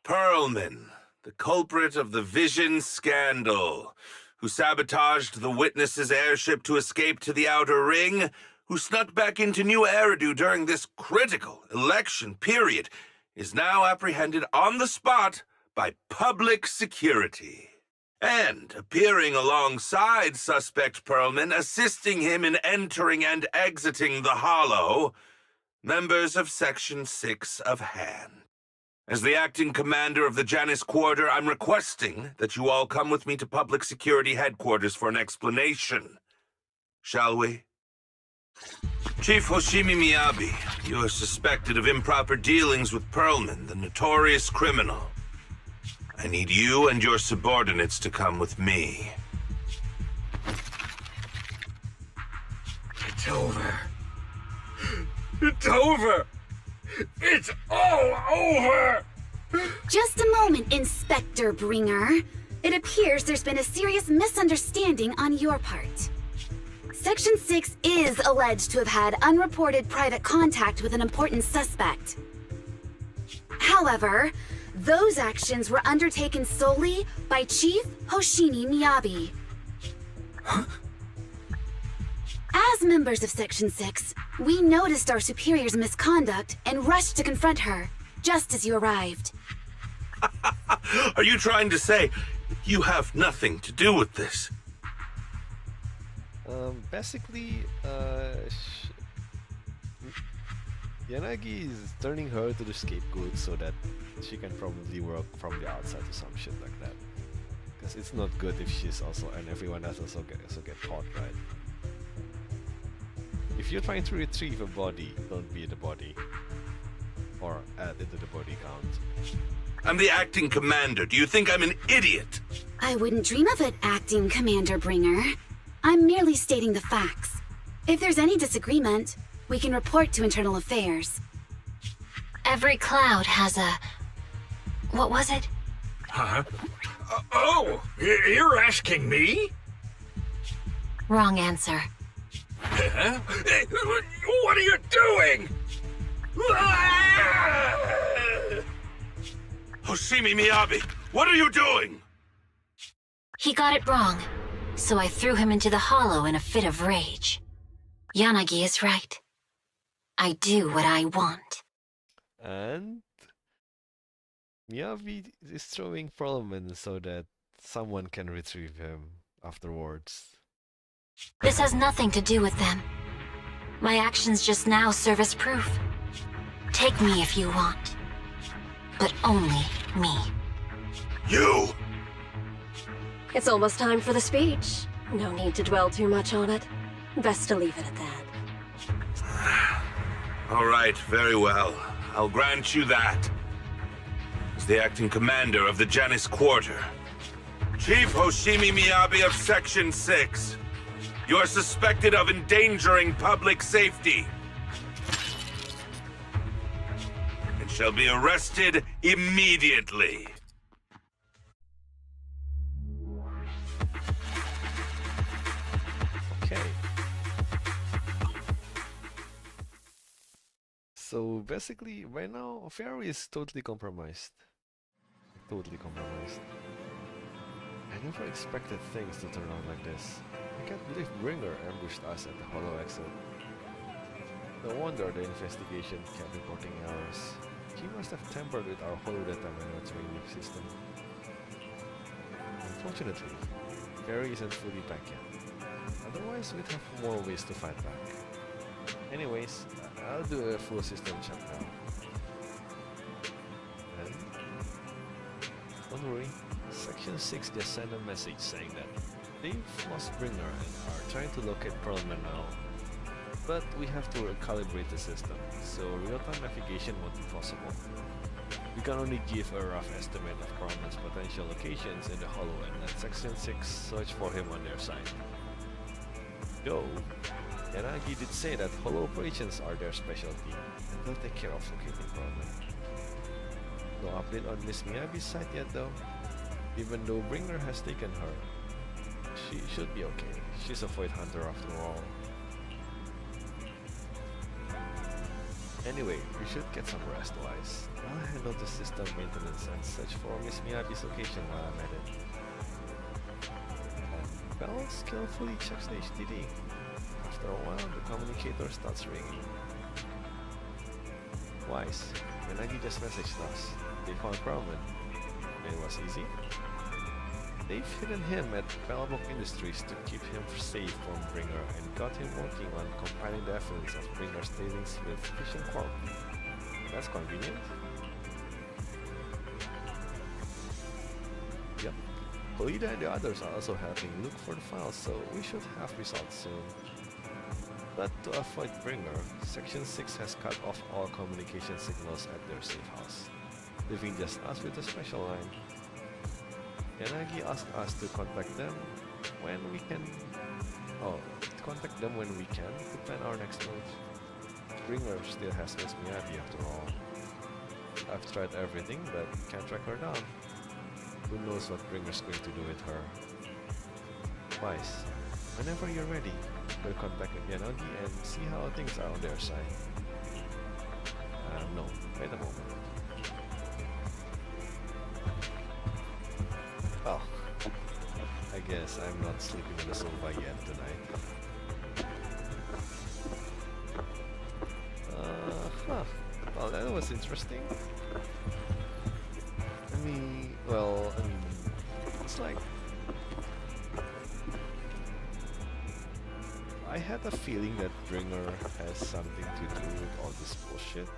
Perlman, the culprit of the Vision scandal, who sabotaged the Witness's airship to escape to the Outer Ring, who snuck back into New Eridu during this critical election period, is now apprehended on the spot by public security. And appearing alongside suspect Perlman, assisting him in entering and exiting the Hollow, members of Section 6 of Han. As the acting commander of the Janus Quarter, I'm requesting that you all come with me to Public Security Headquarters for an explanation. Shall we? Chief Hoshimi Miyabi, you are suspected of improper dealings with Perlman, the notorious criminal. I need you and your subordinates to come with me. It's over. It's over! It's all over! Just a moment, Inspector Bringer. It appears there's been a serious misunderstanding on your part. Section 6 is alleged to have had unreported private contact with an important suspect. However, those actions were undertaken solely by Chief Hoshimi Miyabi. Huh? As members of Section 6, we noticed our superior's misconduct and rushed to confront her, just as you arrived. Are you trying to say you have nothing to do with this? Basically, Yanagi is turning her to the scapegoat so that she can probably work from the outside or some shit like that. Because it's not good if she's also, and everyone else also get caught, right? If you're trying to retrieve a body, don't be the body. Or add into the body count. I'm the acting commander. Do you think I'm an idiot? I wouldn't dream of it, Acting Commander Bringer. I'm merely stating the facts. If there's any disagreement, we can report to Internal Affairs. Every cloud has a... What was it? Huh? Oh, you're asking me? Wrong answer. Huh? What are you doing? Hoshimi Miyabi, what are you doing? He got it wrong, so I threw him into the hollow in a fit of rage. Yanagi is right. I do what I want. And Miyabi is throwing Perlman so that someone can retrieve him afterwards. This has nothing to do with them. My actions just now serve as proof. Take me if you want. But only me. You! It's almost time for the speech. No need to dwell too much on it. Best to leave it at that. All right, very well. I'll grant you that. As the acting commander of the Janus Quarter, Chief Hoshimi Miyabi of Section 6, you are suspected of endangering public safety and shall be arrested immediately. Okay. So basically, right now, Fairy is totally compromised. Totally compromised. I never expected things to turn out like this. I can't believe Bringer ambushed us at the hollow exit. No wonder the investigation kept reporting errors. He must have tampered with our holodata monitoring system. Unfortunately, Fairy isn't fully back yet. Otherwise, we'd have more ways to fight back. Anyways, I'll do a full system check now. And don't worry, Section 6 just sent a message saying that they've lost Bringer and are trying to locate Perlman now. But we have to recalibrate the system, so real-time navigation won't be possible. We can only give a rough estimate of Perlman's potential locations in the hollow and let Section 6 search for him on their side. Though, Yanagi did say that hollow operations are their specialty, and they'll take care of locating Perlman. No update on Miss Miyabi's side yet though. Even though Bringer has taken her, she should be okay. She's a void hunter after all. Anyway, we should get some rest, Wise. I'll handle the system maintenance and search for Miss Miyabi's location while I'm at it. Bell skillfully checks the HDD. After a while, the communicator starts ringing. Wise, Yanagi just messaged us. They found Perlman. It was easy. They've hidden him at Bellbook Industries to keep him safe from Bringer and got him working on compiling the evidence of Bringer's dealings with Fission Corp. That's convenient. Yep. Polida and the others are also helping look for the files, so we should have results soon. But to avoid Bringer, Section 6 has cut off all communication signals at their safe house, leaving just us with a special line. Yanagi asked us to contact them when we can. To plan our next move. Bringer still has Miss Miyabi after all. I've tried everything, but can't track her down. Who knows what Bringer's going to do with her? Wise, whenever you're ready, we'll contact Yanagi and see how things are on their side. No, wait a moment. Well, I guess I'm not sleeping on the sofa yet tonight. Well, that was interesting. It's like I had a feeling that Bringer has something to do with all this bullshit,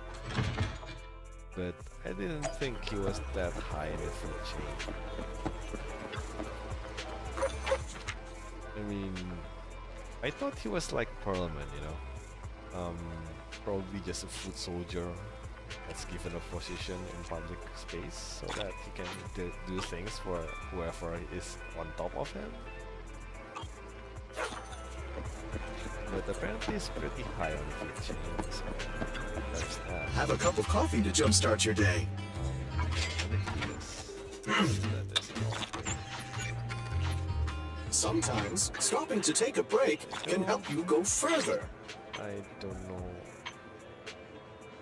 but I didn't think he was that high in the food chain. I thought he was like Perlman, probably just a foot soldier that's given a position in public space so that he can do things for whoever is on top of him. But apparently he's pretty high on the food chain, so there's that. Have a cup of coffee to jumpstart your day. Sometimes, stopping to take a break can help you go further. I don't know.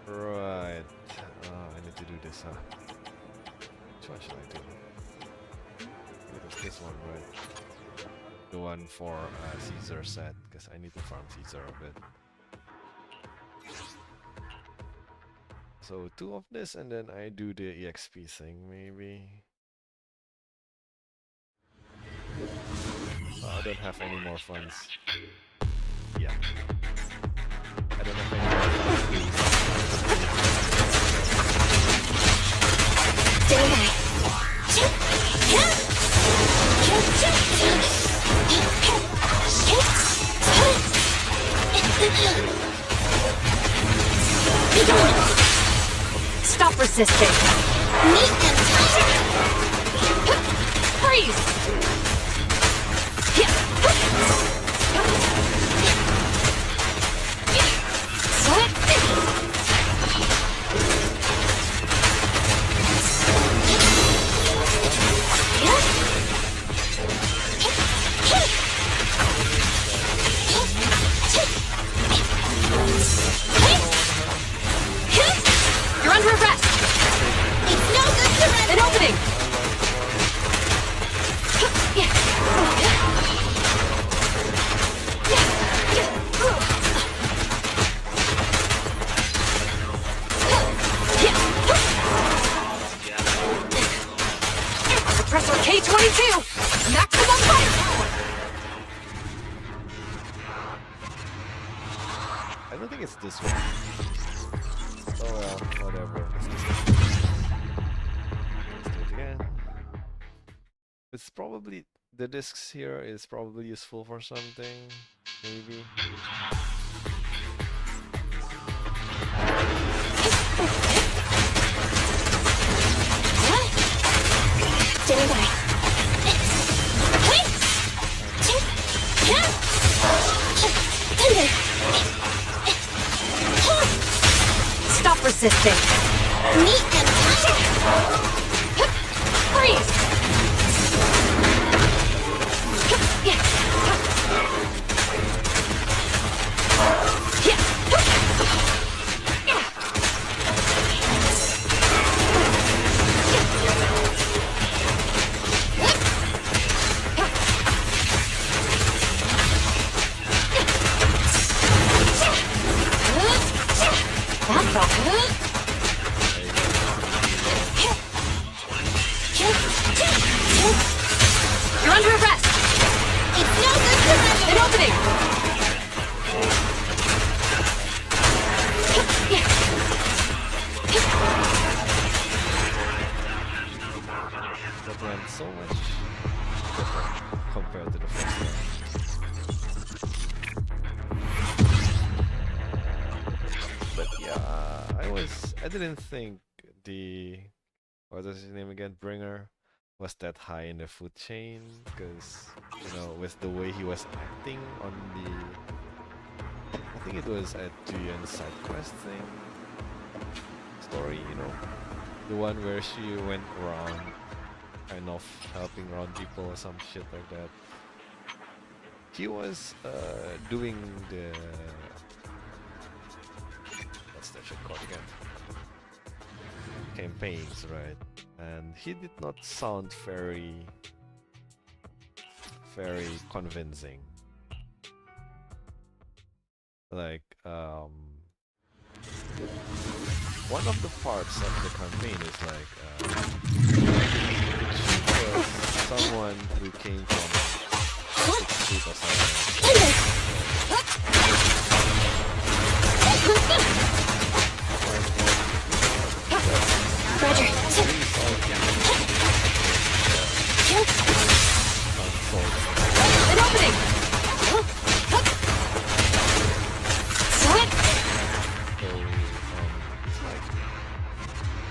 Right. I need to do this, huh? Which one should I do? It was this one, right? The one for Caesar set, because I need to farm Caesar a bit. So 2 of this, and then I do the EXP thing, maybe. I don't have any more funds. Yeah. I don't have any more funds. Stop resisting! Freeze! You're under arrest! It's no good to run! An opening! Suppressor K-22! Maximum firepower! I don't think it's this one. Oh well, whatever. Let's do it again. It's probably, the discs here is probably useful for something, maybe. Stop resisting! Meet and freeze! That's all. You're under arrest! It's no good to run! An opening! That went so much different compared to the first one. But yeah, I didn't think the, what was his name again, Bringer, was that high in the food chain, because, you know, with the way he was acting on the, I think it was at Julian's side quest thing, story, you know, the one where she went around kind of helping around people or some shit like that. He was doing the, what's that shit called again? Campaigns, right? And he did not sound very convincing. Like, one of the parts of the campaign is like, someone who came from 6th Street or something. Roger. An opening!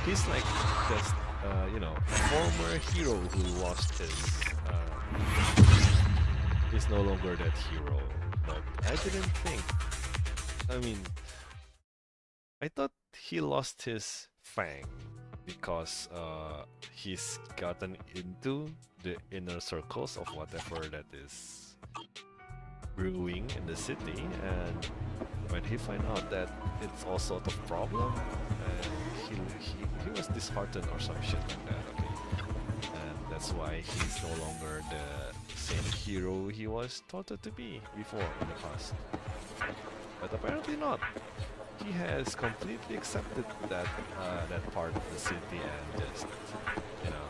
He's like just, you know, former hero who lost his, he's no longer that hero, but I didn't think, I mean, I thought he lost his fang, because he's gotten into the inner circles of whatever that is brewing in the city, and when he find out that it's all sort of problem, and he was disheartened or some shit like that, okay? And that's why he's no longer the same hero he was thought to be before in the past. But apparently not. He has completely accepted that that part of the city and just, you know,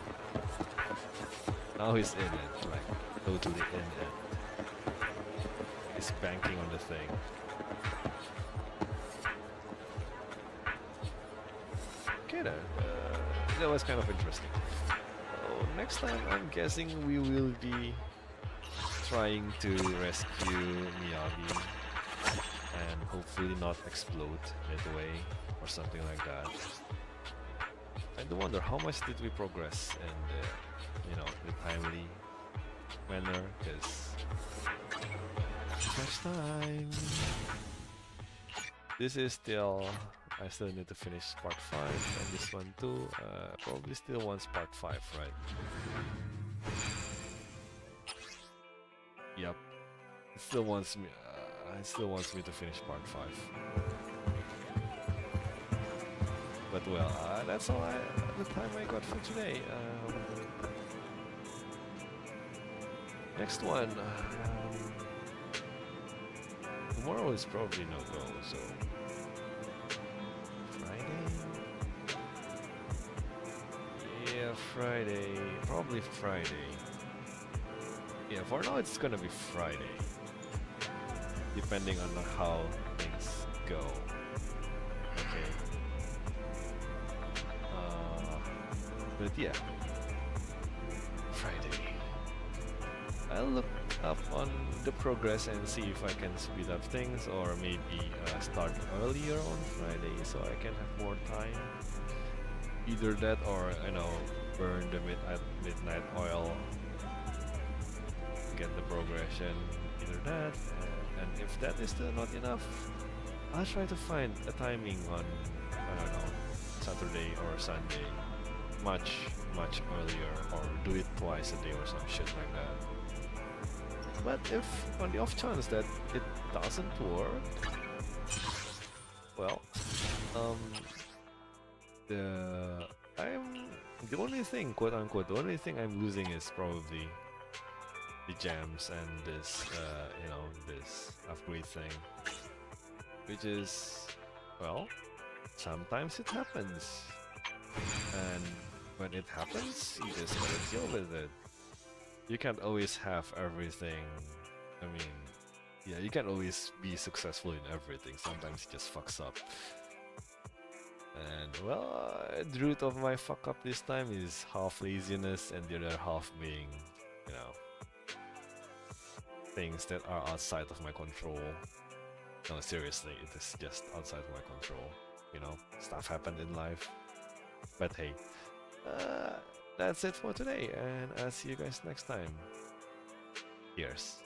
now he's in it, like totally in it. He's banking on the thing. Okay then, that was kind of interesting. So next time I'm guessing we will be trying to rescue Miyabi and hopefully not explode midway or something like that. I do wonder how much did we progress in the, you know, the timely manner, because next time this is still, I still need to finish part 5, and this one too, probably still wants part 5, right? Yep, it still wants me. It still wants me to finish part 5. But well, that's all the time I got for today. Next one. Tomorrow is probably no go, so Friday? Yeah, Friday. Probably Friday. Yeah, for now it's gonna be Friday, depending on how things go. Okay. But yeah, Friday. I'll look up on the progress and see if I can speed up things, or maybe start earlier on Friday so I can have more time. Either that, or you know, burn the midnight oil, get the progression. Either that, and if that is still not enough, I'll try to find a timing on, I don't know, Saturday or Sunday, much earlier, or do it twice a day or some shit like that. But if on the off chance that it doesn't work, well, the only thing, quote unquote, the only thing I'm losing is probably the gems and this, you know, this upgrade thing, which is, well, sometimes it happens, and when it happens, you just gotta deal with it. You can't always have everything. I mean, yeah, you can't always be successful in everything. Sometimes it just fucks up. And well, the root of my fuck up this time is half laziness and the other half being, you know, things that are outside of my control. No, seriously, it is just outside of my control. You know, stuff happened in life. But hey, that's it for today, and I'll see you guys next time. Cheers.